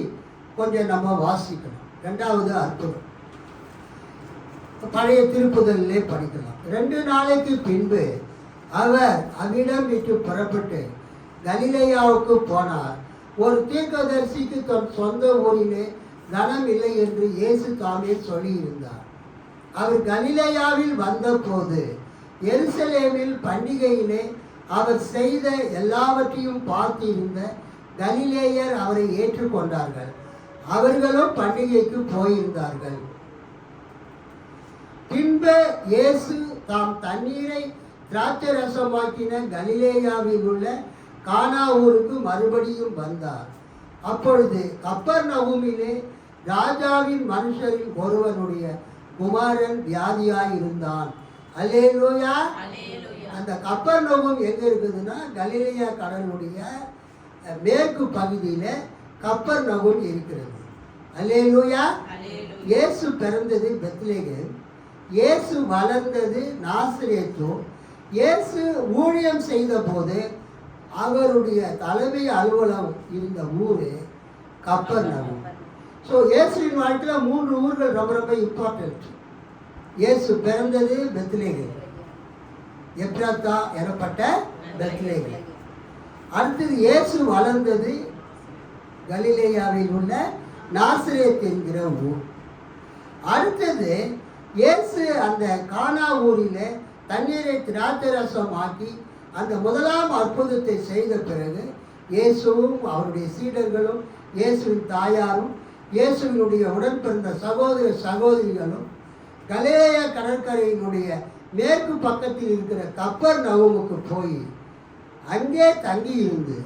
A: கொஞ்சம் நம்ம வாசிக்கணும். 2வது அற்புதம் பழைய திருப்புதலிலே படிக்கலாம். 2 நாளைக்கு பின்பு அவர் அவ்விடம் விட்டு புறப்பட்டு கலிலேயாவுக்கு போனார். ஒரு தீர்க்கதரிசிக்கு தன் சொந்த ஊரிலே கனம் இல்லை என்று இயேசு தாமே சொல்லியிருந்தார். அவர் கலிலேயாவில் வந்தபோது எருசலேமில் பண்டிகையிலே அவர் செய்த எல்லாவற்றையும் பார்த்திருந்த கலிலேயர் அவரை ஏற்றுக்கொண்டார்கள். அவர்களும் பண்டிகைக்கு போயிருந்தார்கள். பின்பு இயேசு தாம் தண்ணீரை திராட்சரசமாக்கின கலிலேயாவில் உள்ள கானா ஊருக்கு மறுபடியும் வந்தார். அப்பொழுது கப்பர்நகூமிலே ராஜாவின் மனுஷரில் ஒருவனுடைய குமாரன் வியாதியாயிருந்தான். அல்லேலூயா. அந்த கப்பர்நகூம் எங்க இருக்குதுன்னா கலிலேயா கடலுடைய மேற்கு பகுதியில கப்பர்நகூம் இருக்கிறது. அல்லேலூயா. இயேசு பிறந்தது பெத்லகேம். இயேசு வளர்ந்தது நாசரேத்தும், இயேசு ஊழியம் செய்த போது அவருடைய தலைமை அலுவலகம் இருந்த ஊர் கப்பர்நகூம். ஸோ இயேசுவின் வாழ்க்கையில் 3 ஊர்கள் ரொம்ப ரொம்ப இம்பார்ட்டன்ட். இயேசு பிறந்தது பெத்லகேம், எப்ராத்தா எனப்பட்ட பெத்லகேம். அடுத்தது இயேசு வளர்ந்தது கலிலேயாவில் உள்ள நாசரேத் என்கிற ஊர். அடுத்தது இயேசு அந்த கானா ஊரில் தண்ணீரை திராட்சரசம் ஆக்கி அந்த முதலாம் அற்புதத்தை செய்த பிறகு இயேசுவும் அவருடைய சீடர்களும் இயேசுவின் தாயாரும் இயேசுவினுடைய உடன் பிறந்த சகோதர சகோதரிகளும் கலிலேயா கடற்கரையினுடைய மேற்கு பக்கத்தில் இருக்கிற கப்பர்நகூமுக்கு போய் அங்கே தங்கியிருந்து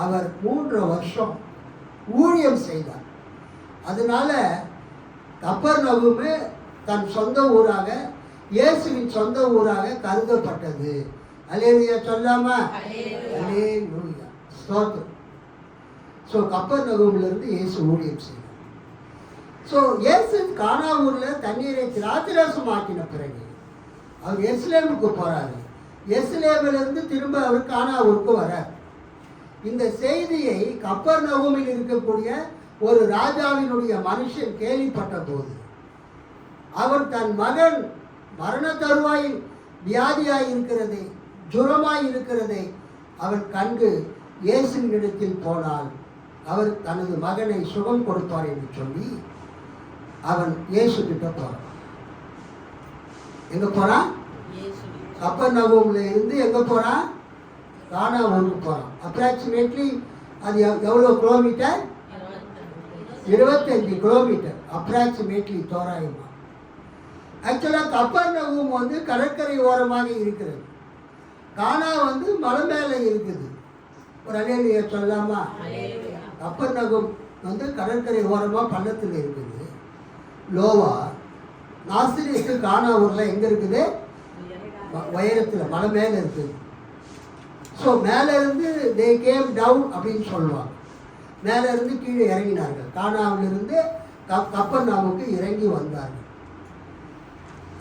A: அவர் 3 வருஷம் ஊழியம் செய்தார். அதனால கப்பர்நகூம் தன் சொந்த ஊராக, இயேசுவின் சொந்த ஊராக கருதப்பட்டது. அல்லேலூயா சொல்லாமா? அல்லேலூயா, ஸ்தோத்திரம். ஸோ கப்பர்நகூமிலிருந்து இயேசு ஊழியம் செய்தார். ஸோ இயேசு கானா ஊரில் தண்ணீரை திராட்சரசமாக்கின பிறகு அவர் எருசலேமுக்கு போகிறாரு. எருசலேமிலிருந்து திரும்ப அவர் கானா ஊருக்கு வரார். இந்த செய்தியை கப்பர்நகூமில் இருக்கக்கூடிய ஒரு ராஜாவினுடைய மனுஷன் கேள்விப்பட்ட போது அவர் தன் மகன் மரண தருவாயில் வியாதியாய் இருக்கிறதை, ஜுரமாய் இருக்கிறதை அவன் கண்டு இயேசுவினிடத்தில் போனால் அவர் தனது மகனை சுகம் கொடுப்பார் என்று சொல்லி அவன் இயேசு கிட்ட போறான். எங்க போறான்? கப்பர்நகூம்ல இருந்து எங்க போறான்? கானா ஊருக்கு போறான். அப்ராக்சிமேட்லி அது எவ்வளோ கிலோமீட்டர்? 25 கிலோமீட்டர் அப்ராக்சிமேட்லி, தோராயமா. ஆக்சுவலாக கப்பர்நகூம் வந்து கடற்கரை ஓரமாக இருக்கிறது. கானா வந்து மலை மேலே இருக்குது. ஒரு அல்லேலூயா சொல்லாமா? கப்பர்நகூம் வந்து கடற்கரை ஓரமாக பள்ளத்தில் இருக்குது. லோவா நாசரேத்து கானா ஊரில் எங்கே இருக்குது? உயரத்தில் மலை மேலே இருக்குது. ஸோ மேலேருந்து தே கேம் டவுன் அப்படின்னு சொல்லுவாங்க. மேலேருந்து கீழே இறங்கினார்கள். கானாவிலிருந்து கப்பர்நகூமுக்கு இறங்கி வந்தார்கள்.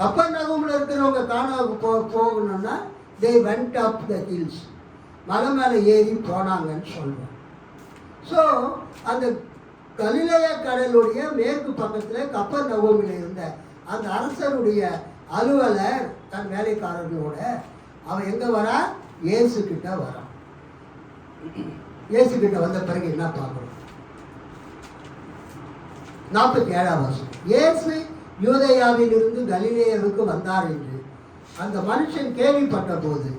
A: கப்பர்நகூமில் இருக்கிறவங்க கானாவுக்கு போகணும்னா they went up the hills, மலை மேலே ஏறி போனாங்கன்னு சொல்லுவாங்க. ஸோ அந்த கலிலேயா கடலுடைய மேற்கு பக்கத்தில் கப்பர்நகூமில் இருந்த அந்த அரசருடைய அலுவலர் தன் வேலைக்காரர்களோட அவன் எங்கே வரா? இயேசு கிட்ட வரான். இயேசு கிட்ட வந்த பிறகு என்ன பார்க்கணும்? 47ஆம் வருஷம் இயேசு யூதேயாவில் இருந்து கலிலேயாவுக்கு வந்தார் என்று அந்த மனுஷன் கேள்விப்பட்ட போது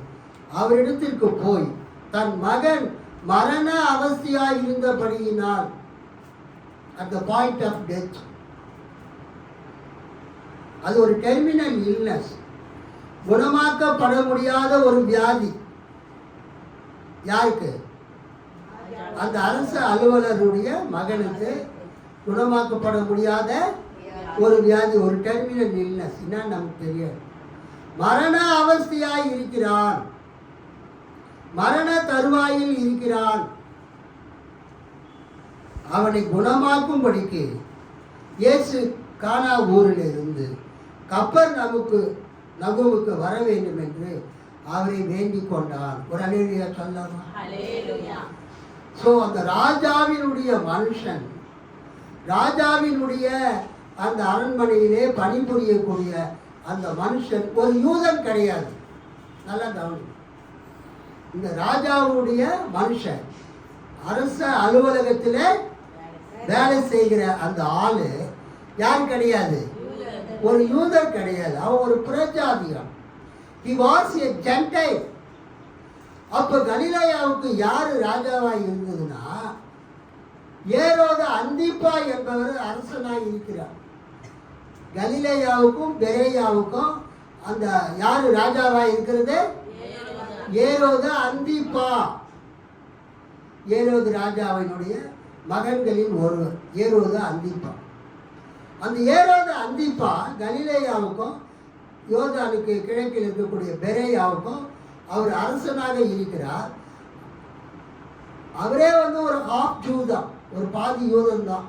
A: அவரிடத்திற்கு போய் தன் மகன் மரண அவஸ்தையாய் இருந்தபடியினால், at the point of death, அது ஒரு டெர்மினல் இல்னஸ், குணமாக்கப்பட முடியாத ஒரு வியாதி. யாருக்கு? அந்த அரசு அலுவலருடைய மகனுக்கு குணமாக்கப்பட முடியாத ஒரு வியாதி, ஒரு டெர்மினல் இல்னஸ். என்னன்னு நமக்கு தெரியாது. மரண அவஸ்தையாய் இருக்கிறான், மரண தருவாயில் இருக்கிறான். அவனை குணமாக்கும்படிக்கு இயேசு கானா ஊரில் இருந்து கப்பர்நகூமுக்கு வர வேண்டும் என்று அவரை வேண்டிக் கொண்டான். ஒரு அல்லேலூயா சொல்லலாமா? ஸோ அந்த ராஜாவினுடைய மனுஷன், ராஜாவினுடைய அந்த அரண்மனையிலே பணிபுரியக்கூடிய அந்த மனுஷன் ஒரு யூதன் கிடையாது. நல்லா கவனி. இந்த ராஜாவுடைய மனுஷன் அரச அலுவலகத்தில் வேலை செய்கிற அந்த ஆளு யார் கிடையாது? ஒரு யூதர் கிடையாது. அவன் ஒரு புறஜாதியான். He was a Gentile. அப்போ கலிலேயாவுக்கு யார் ராஜாவாய் இருந்ததுன்னா ஏரோது அந்திப்பா என்பவர் அரசனாய் இருக்கிறார். கலிலேயாவுக்கும் பெரேயாவுக்கும் அந்த யாரு ராஜாவாய் இருக்கிறது? ஏரோது அந்திப்பா. ஏரோது ராஜாவினுடைய மகன்களின் ஒருவர் ஏரோது அந்திப்பா. அந்த ஏரோது அந்திப்பா கலிலேயாவுக்கும் யோர்தானுக்கு கிழக்கில் இருக்கக்கூடிய பெரேயாவுக்கும் அவர் அரசனாக இருக்கிறார். அவரே வந்து ஒரு ஹாஃப் ஜூ தான், ஒரு பாதி யூதன் தான்.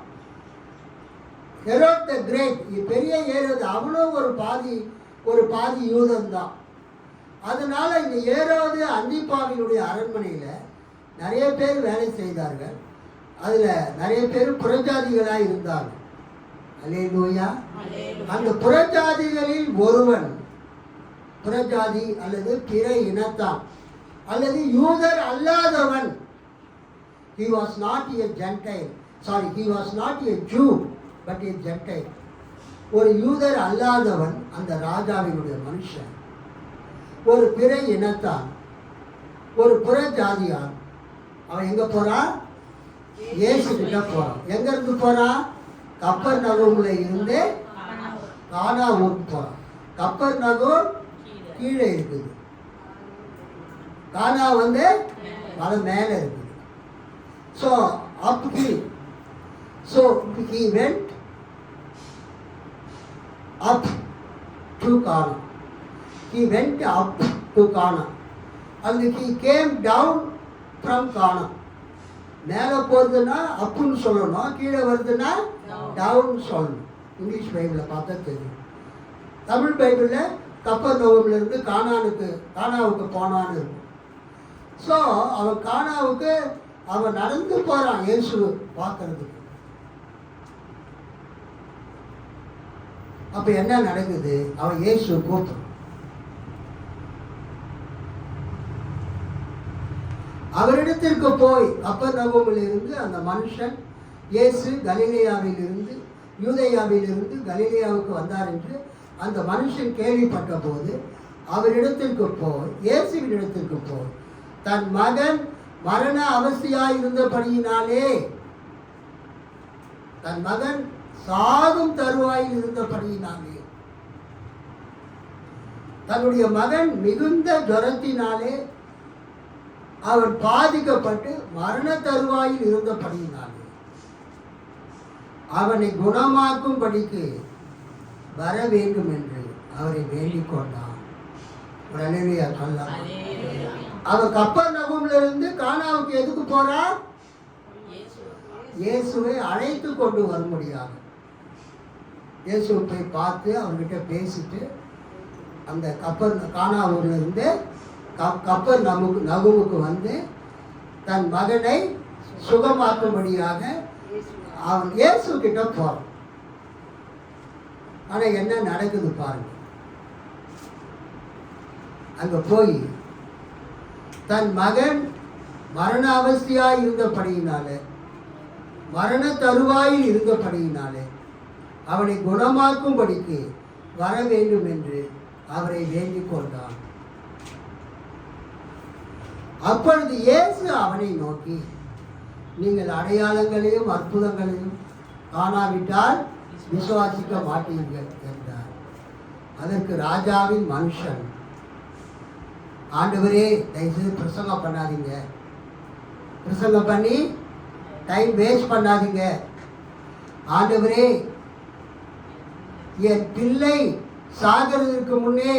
A: ஹெரோட் த கிரேட், பெரிய ஏரோது, அவனும் ஒரு பாதி யூதன் தான். அதனால இந்த ஏரோது அந்திப்பாவினுடைய அரண்மனையில் நிறைய பேர் வேலை செய்தார்கள். அதில் நிறைய பேர் புறஜாதிகளாக இருந்தார்கள். அல்லேலூயா. அந்த புறஜாதிகளில் ஒருவன், புறஜாதி அல்லது பிற இனத்தான் அல்லது யூதர் அல்லாதவன், he was not a Gentile, sorry, he was not a Jew but a Gentile, ஒரு யூதர் அல்லாதவன் அந்த ராஜாவினுடைய மனுஷன், ஒரு பிற இனத்தான், ஒரு புறஜாதியான். அவன் எங்க போறான்? இயேசு கிட்ட போறான். எங்க இருந்து போறான்? கப்பர்நகூம்ல இருந்து கானா ஊருக்கு போறான். கப்பர்நகூம் கீழே இருக்குது, கானா மலை மேலே இருக்குது. So up hill, so he went up to Kana. He went up to Kana and he came down from Kana. மேலே போகிறதுனா அப்புன்னு சொல்லணும், கீழே வருதுன்னா டவுன் சொல்லணும். இங்கிலீஷ் பைபிளில் பார்த்தா தெரியும். தமிழ் பைபிளில் கப்பர்நகூமிலிருந்து கானாவுக்கு போனான்னு இருக்கும். ஸோ அவன் கானாவுக்கு அவன் நடந்து போகிறான் இயேசு பார்க்கறதுக்கு. அப்போ என்ன நடக்குது? அவன் இயேசு கூப்பிடுறான். அவரிடத்திற்கு போய் கப்பர்நகூமிலிருந்து அந்த மனுஷன் இயேசு கலிலேயாவிலிருந்து யூதேயாவிலிருந்து கலிலேயாவுக்கு வந்தார் என்று அந்த மனுஷன் கேள்விப்பட்ட போது அவரிடத்திற்கு போய், இயேசுவினிடத்திற்கு போய், தன் மகன் மரண அவஸ்தையாய் இருந்தபடியினாலே, தன் மகன் சாகும் தருவாயில் இருந்தபடியினாலே, தன்னுடைய மகன் மிகுந்த ஜுரத்தினாலே அவன் பாதிக்கப்பட்டு மரண தருவாயில் இருந்தபடியினாலே அவனை குணமாக்கும்படிக்கு வர வேண்டும் என்று அவரை வேண்டிக் கொண்டான். அல்லேலூயா சொல்லலாம். அவன் கப்பர்நகூம்ல இருந்து கானாவுக்கு எதுக்கு போறான்? இயேசுவை அழைத்து கொண்டு வர முடியாது. இயேசுவை போய் பார்த்து அவர்கிட்ட பேசிட்டு அந்த கானாவூர்ல இருந்து கப்பர்நகூமுக்கு வந்து தன் மகனை சுகமாக்கும்படியாக அவன் இயேசு கிட்ட போறான். ஆனா என்ன நடக்குது பாருங்க. அங்க போய் தன் மகன் மரண அவஸ்தையாய் இருந்தபடியினாலே, மரண தருவாயில் இருந்தபடியினாலே அவனை குணமாக்கும்படிக்கு வர வேண்டும் என்று அவரை வேண்டிக் கொண்டான். அப்பொழுது இயேசு அவனை நோக்கி, நீங்கள் அடையாளங்களையும் அற்புதங்களையும் காணாவிட்டால் விசுவாசிக்க மாட்டீர்கள் என்றார். அதற்கு ராஜாவின் மனுஷன், ஆண்டவரே தயவுசெய்து பிரசங்கம் பண்ணாதீங்க, பிரசங்கம் பண்ணி டைம் வேஸ்ட் பண்ணாதீங்க. ஆண்டவரே, என் பிள்ளை சாகிறதுக்கு முன்னே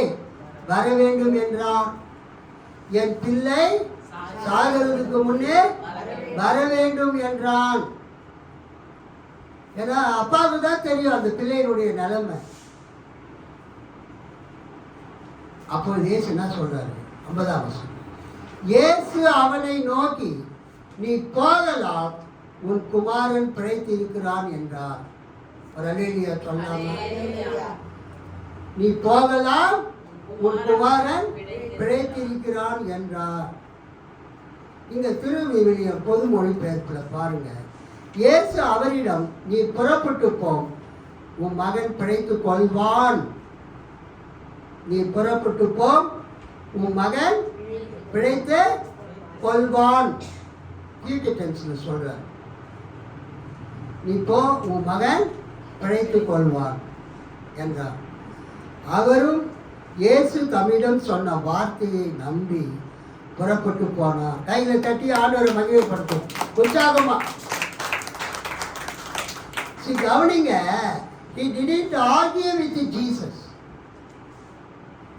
A: வர வேண்டும் என்றான். என் பிள்ளை சாகிறதுக்கு முன்னே வர வேண்டும் என்றான். ஏன்னா அப்பாவுக்கு தான் தெரியும் அந்த பிள்ளையினுடைய நிலைமை. அப்போது இயேசு என்ன சொல்றாரு? 50ஆம் வசனம். இயேசு அவனை நோக்கி, நீ போகலாம், உன் குமாரன் பிழைத்திருக்கிறான் என்றார். ஒரு அல்லேலூயா சொல்லாமா? நீ போகலாம், உன் குமாரன் பிழைத்திருக்கிறான் என்றார். இங்க திருவிவிலியம் பொது மொழிபெயர்ப்புல பாருங்க, இயேசு அவரிடம், நீ புறப்பட்டு போ, உன் மகன் பிழைத்துக் கொள்வான். நீ புறப்பட்டு போ, உன் மகன் பிழைத்து கொள்வான். சொல்ற, நீ போ, உன் மகன் பிழைத்துக் கொள்வான் என்றார். அவரும் இயேசு தம்மிடம் சொன்ன வார்த்தையை நம்பி புறப்பட்டு போனார். கையில தட்டி ஆண்டவரை மகிழ்ச்சிப்படுத்தும் உற்சாகமா. கவனிங்க, he didn't argue with Jesus.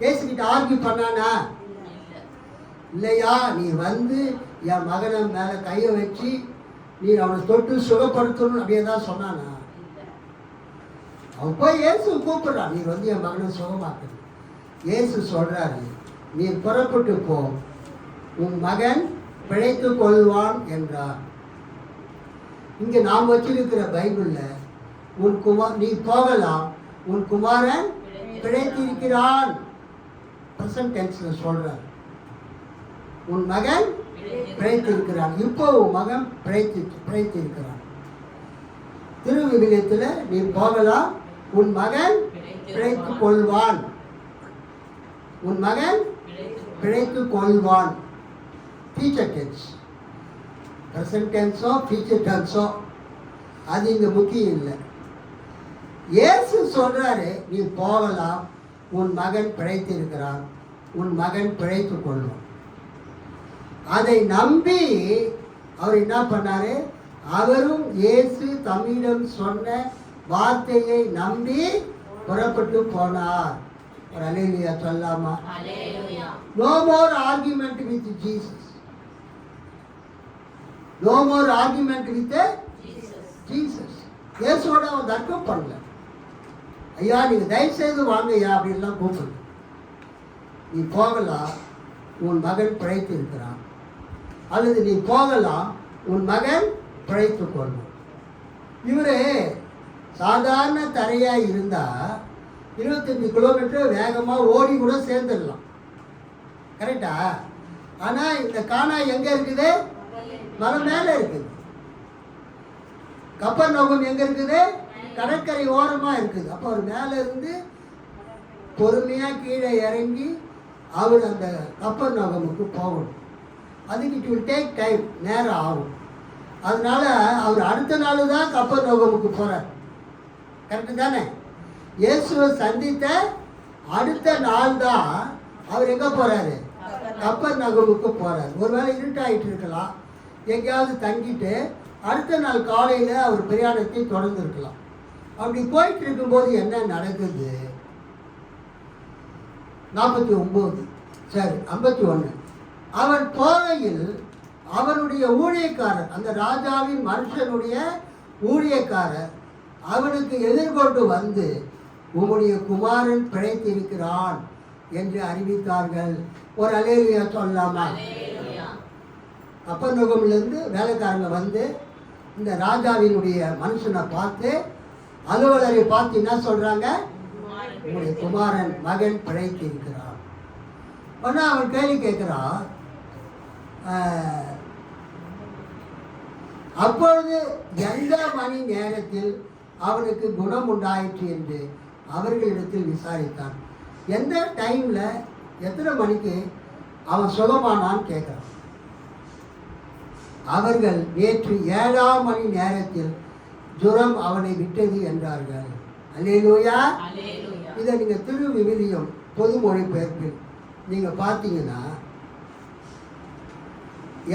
A: இயேசுகிட்ட ஆர்கியூ பண்ணானா? இல்லையா, நீ வந்து என் மகனை மேல கையை வச்சு நீ அவனை தொட்டு சுகப்படுத்தணும் அப்படியே தான் சொன்னானா? அவன் போய் இயேசு கூப்பிடுறான், நீ வந்து என் மகனை சுகமாக்கு. இயேசு சொல்றாரு, நீ புறப்பட்டு போ, உன் மகன் பிழைத்து கொள்வான் என்றார். இங்க நாம் வச்சிருக்கிற பைபிள்ல நீ போகலாம், உன் குமாரன் பிழைத்திருக்கிறான். பிரசன்ட் டென்ஸ்ல சொல்றார், உன் மகன் பிழைத்திருக்கிறான். இப்போ உன் மகன் பிழைத்திருக்கிறான். திருவிவிலியத்தில் நீ போகலாம், உன் மகன் பிழைத்து கொள்வான், உன் மகன் பிழைத்து கொள்வான். ஃபியூச்சர் டென்ஸ், ப்ரெசன்ட் டென்ஸோ ஃபியூச்சர் டென்ஸோ அது இங்கே முக்கியம் இல்லை. இயேசு சொல்றாரு, நீ போகலாம், உன் மகன் பிழைத்திருக்கிறான், உன் மகன் பிழைத்து கொள்வான். அதை நம்பி அவர் என்ன பண்ணாரு, அவரும் இயேசு தம்மிடம் சொன்ன வார்த்தையை நம்பி புறப்பட்டு போனார். ஒரு அல்லேலூயா சொல்லாமா? No more argument with Jesus. No more argument with Jesus. இயேசுவோட அவன் தர்க்கம் பண்ணல. ஐயா நீங்க தயவு செய்து வாங்க ஐயா அப்படின்லாம் கூப்பிடு. நீ போகலாம், உன் மகன் பிழைத்து இருக்கிறான், அல்லது நீ போகலாம், உன் மகன் பிழைத்து கொள்ளும். இவரு சாதாரண தரையா இருந்தா 25 கிலோமீட்டர் வேகமாக ஓடி கூட சேர்ந்துடலாம், கரெக்டா? ஆனால் இந்த கானா எங்கே இருக்குது? மலை மேலே இருக்குது. கப்பர்நகூம் எங்கே இருக்குது? கடற்கரை ஓரமாக இருக்குது. அப்போ அவர் மேலே இருந்து பொறுமையாக கீழே இறங்கி அவர் அந்த கப்பர்நகூமுக்கு போகணும். அதுக்கு இட் வில் டேக் டைம், நேரம் ஆகும். அதனால அவர் அடுத்த நாள் தான் கப்பர்நகூமுக்கு போகிறார், கரெக்டு தானே? இயேசுவை சந்தித்த அடுத்த நாள் தான் அவர் எங்கே போகிறாரு? கப்பர்நகூமுக்கு போகிறார். ஒருவேளை இருட்டாயிட்டு இருக்கலாம், எங்கேயாவது தங்கிட்டு அடுத்த நாள் காலையில் அவர் பிரயாணத்தை தொடர்ந்து இருக்கலாம். அப்படி போயிட்டு இருக்கும்போது என்ன நடக்குது? 49 சரி 51. அவன் போகையில் அவனுடைய ஊழியக்காரர், அந்த ராஜாவின் மனுஷனுடைய ஊழியக்காரர் அவனுக்கு எதிர்கொண்டு வந்து, உம்முடைய குமாரன் பிழைத்திருக்கிறான் என்று அறிவித்தார்கள். ஒரு அல்லேலூயா சொல்லலாமா? கப்பர்நகூமிலிருந்து வேலைக்காரங்க வந்து இந்த ராஜாவினுடைய மனுஷனை பார்த்து, அலுவலரை பார்த்து என்ன சொல்றாங்க? உங்களுடைய குமாரன் மகன் பிழைத்திருக்கிறான். ஆனால் அவன் கேள்வி கேட்கிறான், அப்பொழுது எந்த மணி நேரத்தில் அவனுக்கு குணம் உண்டாயிற்று என்று அவர்களிடத்தில் விசாரித்தான். எந்த டைமில் எத்தனை மணிக்கு அவன் சுகமானான்னு கேட்குறான். அவர்கள் நேற்று 7ஆம் மணி நேரத்தில் ஜுரம் அவனை விட்டது என்றார்கள். அல்லேலூயா. இதை நீங்கள் திருவிவிலியம் பொது மொழிபெயர்ப்பில் நீங்கள் பார்த்தீங்கன்னா,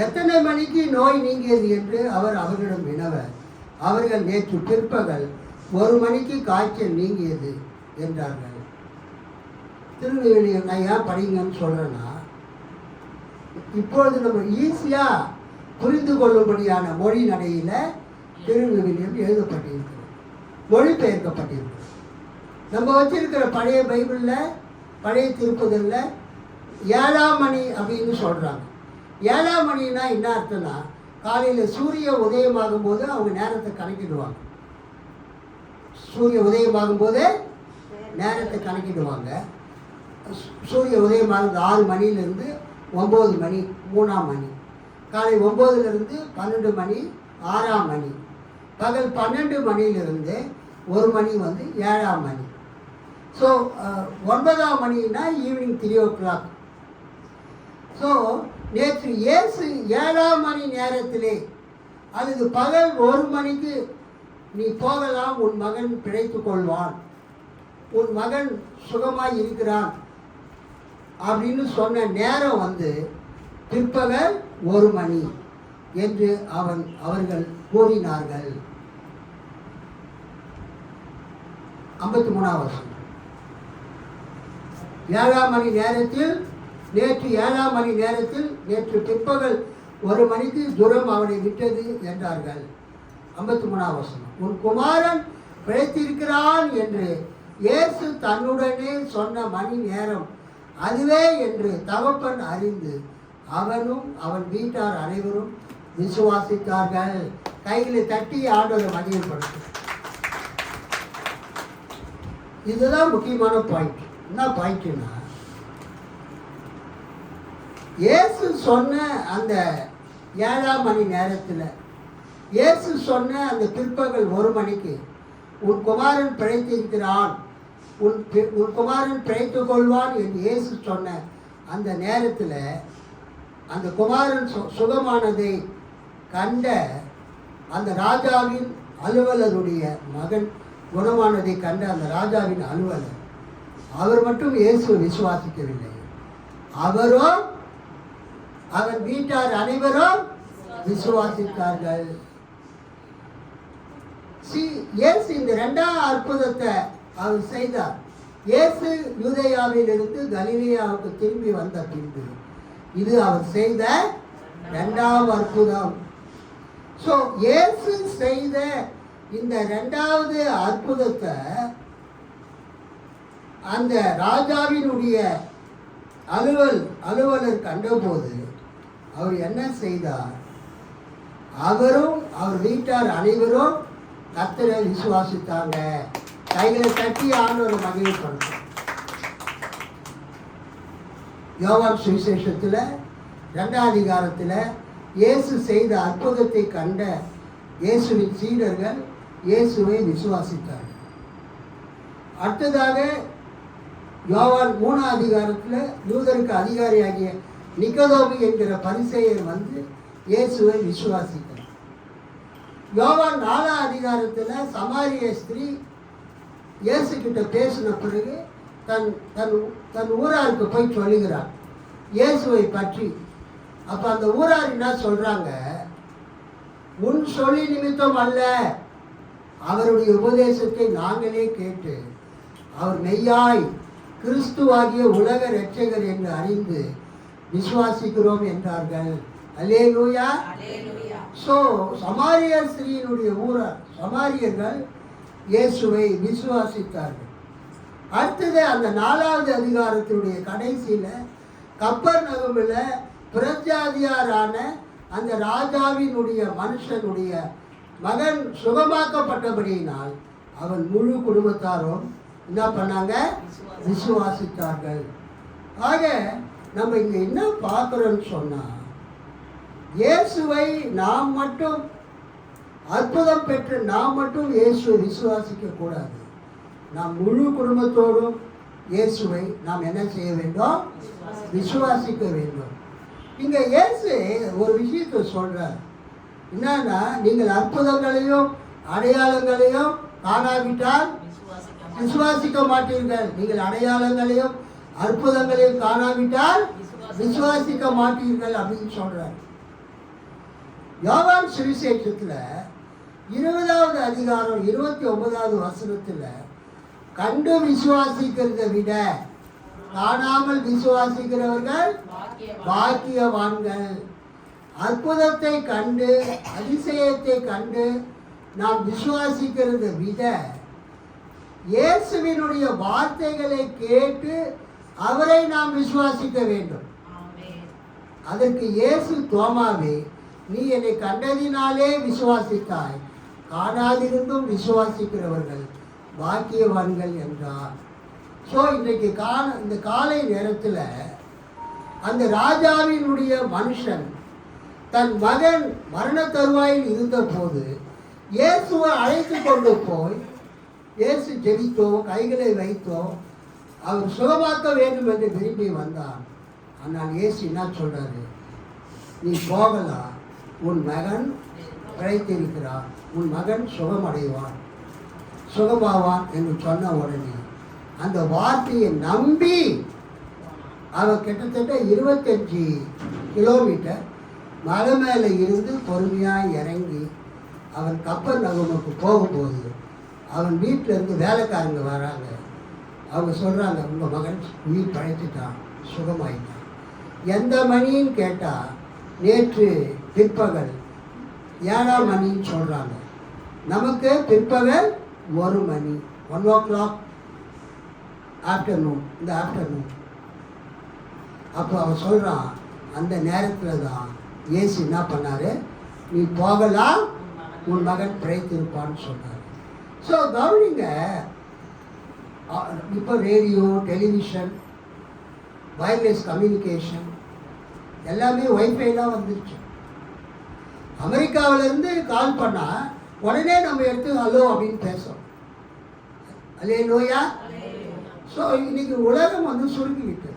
A: எத்தனை மணிக்கு நோய் நீங்கியது என்று அவர் அவர்களிடம் வினவ, அவர்கள் நேற்று பிற்பகல் 1 மணிக்கு காய்ச்சல் நீங்கியது என்றார்கள். திருவிவிலியம் நான் ஏன் படிங்கன்னு சொல்கிறேன்னா, இப்பொழுது நம்ம ஈஸியாக புரிந்து கொள்ளும்படியான மொழி நடையில் திருவிவிலியம் எழுதப்பட்டிருக்கிறது, மொழிபெயர்க்கப்பட்டிருக்கிறது. நம்ம வச்சிருக்கிற பழைய பைபிளில், பழைய திருப்புதலில் 7ஆம் மணி அப்படின்னு சொல்கிறாங்க. 7ஆம் மணினா என்ன அர்த்தம்னா, காலையில் சூரிய உதயமாகும் போது அவங்க நேரத்தை கணக்கிடுவாங்க. சூரிய உதயமாகும் போது நேரத்தை கணக்கிடுவாங்க. சூரிய உதயமாகுது 6 மணிலேருந்து 9 மணி 3ஆம் மணி, காலை 9லேருந்து 12 மணி 6ஆம் மணி, பகல் 12 மணியிலிருந்து 1 மணி வந்து 7ஆம் மணி. ஸோ 9ஆம் மணினா ஈவினிங் 3 o'clock. ஸோ நேற்று இயேசு 7ஆம் மணி நேரத்திலே, அல்லது பகல் 1 மணிக்கு நீ போகலாம், உன் மகன் பிழைத்து கொள்வான், உன் மகன் சுகமாய் இருக்கிறான் அப்படின்னு சொன்ன நேரம் வந்து பிற்பகல் 1 மணி என்று அவர்கள் கூறினார்கள். 53ஆம் வருஷம் 7ஆம் மணி நேரத்தில், நேற்று 7ஆம் மணி நேரத்தில், நேற்று பிற்பகல் 1 மணிக்கு ஜுரம் அவனை விட்டது என்றார்கள். 53ஆம் வசனம், உன் குமாரன் பிழைத்திருக்கிறான் என்று இயேசு தன்னுடனே சொன்ன மணி நேரம் அதுவே என்று தகப்பன் அறிந்து அவனும் அவன் வீட்டார் அனைவரும் விசுவாசித்தார்கள். கைகளை தட்டி ஆண்டவரை மகிழ்ப்படுத்தும். இதுதான் முக்கியமான பாயிண்ட். என்ன பாயிண்ட்னா, இயேசு சொன்ன அந்த 7ஆம் மணி நேரத்தில், இயேசு சொன்ன அந்த பிற்பகல் 1 மணிக்கு உன் குமாரன் பிழைத்திருக்கிறான், உன் குமாரன் பிழைத்துக் கொள்வான் என்று இயேசு சொன்ன அந்த நேரத்தில் அந்த குமாரன் சுகமானதை கண்ட அந்த ராஜாவின் அலுவலருடைய மகன் குணமானதை கண்ட அந்த ராஜாவின் அலுவலர், அவர் மட்டும் இயேசு விசுவாசிக்கவில்லை, அவரோ அவன் வீட்டார் அனைவரும் விசுவாசித்தார்கள். இயேசு இந்த 2ஆம் அற்புதத்தை அவர் செய்தார். இயேசு யூதேயாவிலிருந்து கலிலேயாவுக்கு திரும்பி வந்த பின்பு இது அவர் செய்த 2ஆம் அற்புதம். ஸோ இயேசு செய்த இந்த 2வது அற்புதத்தை அந்த ராஜாவினுடைய அலுவலர் கண்டபோது அவர் என்ன செய்தார்? அவரும் அவர் வீட்டார் அனைவரும் கர்த்தரை விசுவாசித்தாங்க. கைகளை தட்டி ஆண்டவரை மகிழ்ப்படுத்தும். யோவான் சுவிசேஷத்தில் 2ஆம் அதிகாரத்தில் இயேசு செய்த அற்புதத்தை கண்ட இயேசுவின் சீடர்கள் இயேசுவை விசுவாசித்தார்கள். அடுத்ததாக யோவான் 3ஆம் அதிகாரத்தில் யூதருக்கு அதிகாரியாகிய நிக்கதோமு என்கிற பரிசேயர் வந்து இயேசுவை விசுவாசித்தார். யோவான் 4ஆம் அதிகாரத்தில் சமாரிய ஸ்திரீ இயேசு கிட்ட பேசின பிறகு தன் ஊராருக்கு போய் சொல்லுகிறார் இயேசுவை பற்றி. அப்போ அந்த ஊரார் என்ன சொல்கிறாங்க? உன் சொல்லி நிமித்தம் அல்ல, அவருடைய உபதேசத்தை நாங்களே கேட்டு அவர் மெய்யாய் கிறிஸ்துவாகிய உலக இரட்சகர் என்று அறிந்து விசுவாசிக்கிறோம் என்றார்கள். அல்லேலூயா. ஸோ சமாரிய ஸ்திரீயினுடைய ஊரார் சமாரியர்கள் இயேசுவை விசுவாசித்தார்கள். அடுத்தது அந்த 4வது அதிகாரத்தினுடைய கடைசியில் கப்பர்நகமில் பிரஜாதியாரான அந்த ராஜாவினுடைய மனுஷனுடைய மகன் சுகமாக்கப்பட்டபடியினால் அவன் முழு குடும்பத்தாரும் என்ன பண்ணாங்க? விசுவாசித்தார்கள். ஆக நம்ம இங்கே என்ன பார்க்குறோன்னு சொன்னால், இயேசுவை நாம் மட்டும் அற்புதம் பெற்று நாம் மட்டும் இயேசுவை விசுவாசிக்க கூடாது. நாம் முழு குடும்பத்தோடும் இயேசுவை நாம் என்ன செய்ய வேண்டும்? விசுவாசிக்க வேண்டும். இங்கே இயேசு ஒரு விஷயத்தை சொல்கிறார். என்னன்னா, நீங்கள் அற்புதங்களையும் அடையாளங்களையும் காணாவிட்டால் விசுவாசிக்க மாட்டீர்கள். நீங்கள் அடையாளங்களையும் அற்புதங்களையும் காணாவிட்டால் விசுவாசிக்க மாட்டீர்கள் அப்படின்னு சொல்றார். யோவான் சுவிசேஷத்தில் 20வது அதிகாரம் 29வது வசனத்தில் கண்டு விசுவாசிக்கிறதை விட காணாமல் விசுவாசிக்கிறவர்கள் பாக்கியவான்கள். அற்புதத்தை கண்டு அதிசயத்தை கண்டு நாம் விசுவாசிக்கிறதை விட இயேசுவினுடைய வார்த்தைகளை கேட்டு அவரை நாம் விசுவாசிக்க வேண்டும். அதற்கு இயேசு தோமாவே, நீ என்னை கண்டதினாலே விசுவாசித்தாய், காணாதிருந்தும் விசுவாசிக்கிறவர்கள் பாக்கியவான்கள் என்றார். ஸோ இன்றைக்கு இந்த காலை நேரத்தில் அந்த ராஜாவினுடைய மனுஷன் தன் மகன் மரண தருவாயில் இருந்த போது இயேசுவை அழைத்து கொண்டு போய் இயேசு ஜெபித்தோ கைகளை வைத்தோ அவர் சுகமாக்க வேண்டும் என்று விரும்பி வந்தான். ஆனால் இயேசு என்ன சொல்றாரு? நீ போகலாம், உன் மகன் பிழைத்திருக்கிறான், உன் மகன் சுகமடைவான், சுகமாவான் என்று சொன்ன உடனே அந்த வார்த்தையை நம்பி அவன் கிட்டத்தட்ட 25 கிலோமீட்டர் மலை மேலே இருந்து பொறுமையாக இறங்கி அவன் கப்பர்நகமுக்கு போகும்போது அவன் வீட்டிலேருந்து வேலைக்காரங்க வராங்க. அவங்க சொல்கிறாங்க, உங்கள் மகன் உயிர் பழைச்சிட்டான், சுகமாயிட்டான். எந்த மணின்னு கேட்டால் நேற்று பிற்பகல் 7ஆம் மணின்னு சொல்கிறாங்க. நமக்கு பிற்பகல் 1 மணி 1 ஆஃப்டர்நூன், இந்த ஆஃப்டர்நூன். அப்போ அவன் சொல்கிறான், அந்த நேரத்தில் தான் இயேசு என்ன பண்ணார், நீ போகலாம், உன் மகன் பிழைத்திருப்பான்னு சொன்னார். ஸோ கவனிங்க, இப்போ ரேடியோ, டெலிவிஷன், வயர்லெஸ் கம்யூனிகேஷன் எல்லாமே வைஃபைலாம் வந்துருச்சு. அமெரிக்காவிலேருந்து கால் பண்ணால் உடனே நம்ம எடுத்து ஹலோ அப்படின்னு பேசுகிறோம். அல்லேலூயா. ஸோ இன்னைக்கு உலகம் வந்து சுருங்கிவிட்டு,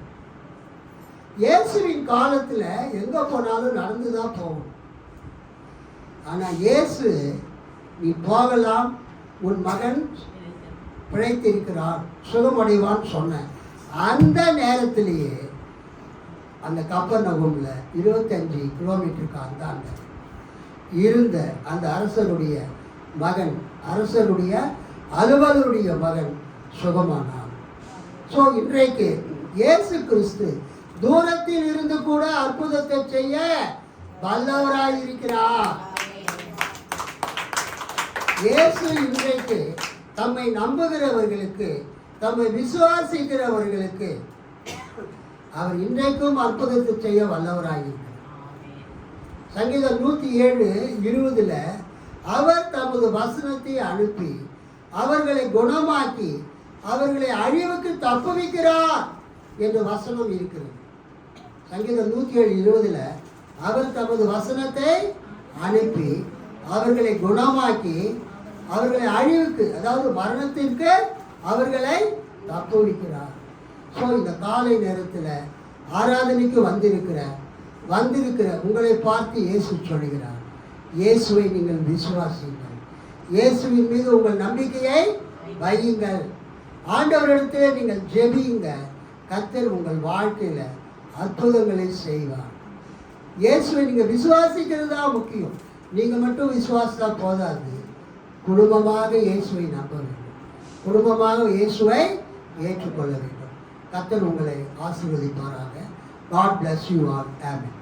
A: இயேசுவின் காலத்தில் எங்கே போனாலும் நடந்து தான் போகணும். ஆனால் இயேசு நீ போகலாம், உன் மகன் பிழைத்திருக்கிறான், சுகமடைவான்னு சொன்னேன். அந்த நேரத்திலேயே அந்த கப்பர்நகூமில் 25 கிலோமீட்டருக்கு அந்தாண்ட இருந்த அந்த அரசருடைய மகன், அரசருடைய அலுவலருடைய மகன் சுகமானான். ஸோ இன்றைக்கு இயேசு கிறிஸ்து தூரத்தில் இருந்து கூட அற்புதத்தை செய்ய வல்லவராய் இருக்கிறார். இயேசு இன்றைக்கு தம்மை நம்புகிறவர்களுக்கு, தம்மை விசுவாசிக்கிறவர்களுக்கு அவர் இன்றைக்கும் அற்புதத்தை செய்ய வல்லவராய் இருக்கிறார். சங்கீதம் 107:20 அவர் தமது வசனத்தை அனுப்பி அவர்களை குணமாக்கி அவர்களை அழிவுக்கு தப்புவிக்கிறார் என்று வசனம் இருக்கிறது. சங்கீதம் 107:20 அவர் தமது வசனத்தை அனுப்பி அவர்களை குணமாக்கி அவர்களை அழிவுக்கு, அதாவது மரணத்திற்கு அவர்களை தப்புவிக்கிறார். ஸோ இந்த காலை நேரத்தில் ஆராதனைக்கு வந்திருக்கிற உங்களை பார்த்து இயேசு சொல்கிறார், இயேசுவை நீங்கள் விசுவாசியுங்கள், இயேசுவின் மீது உங்கள் நம்பிக்கையை வையுங்கள், ஆண்டவரிடத்திலே நீங்கள் ஜெபியுங்க, கர்த்தர் உங்கள் வாழ்க்கையில் அற்புதங்களை செய்வார். இயேசுவை நீங்கள் விசுவாசிக்கிறது தான் முக்கியம். நீங்கள் மட்டும் விசுவாசித்தா போதாது, குடும்பமாக இயேசுவை நம்ப வேண்டும், குடும்பமாக இயேசுவை ஏற்றுக்கொள்ள வேண்டும். கர்த்தர் உங்களை ஆசீர்வதிப்பாராக. God bless you all. Amen.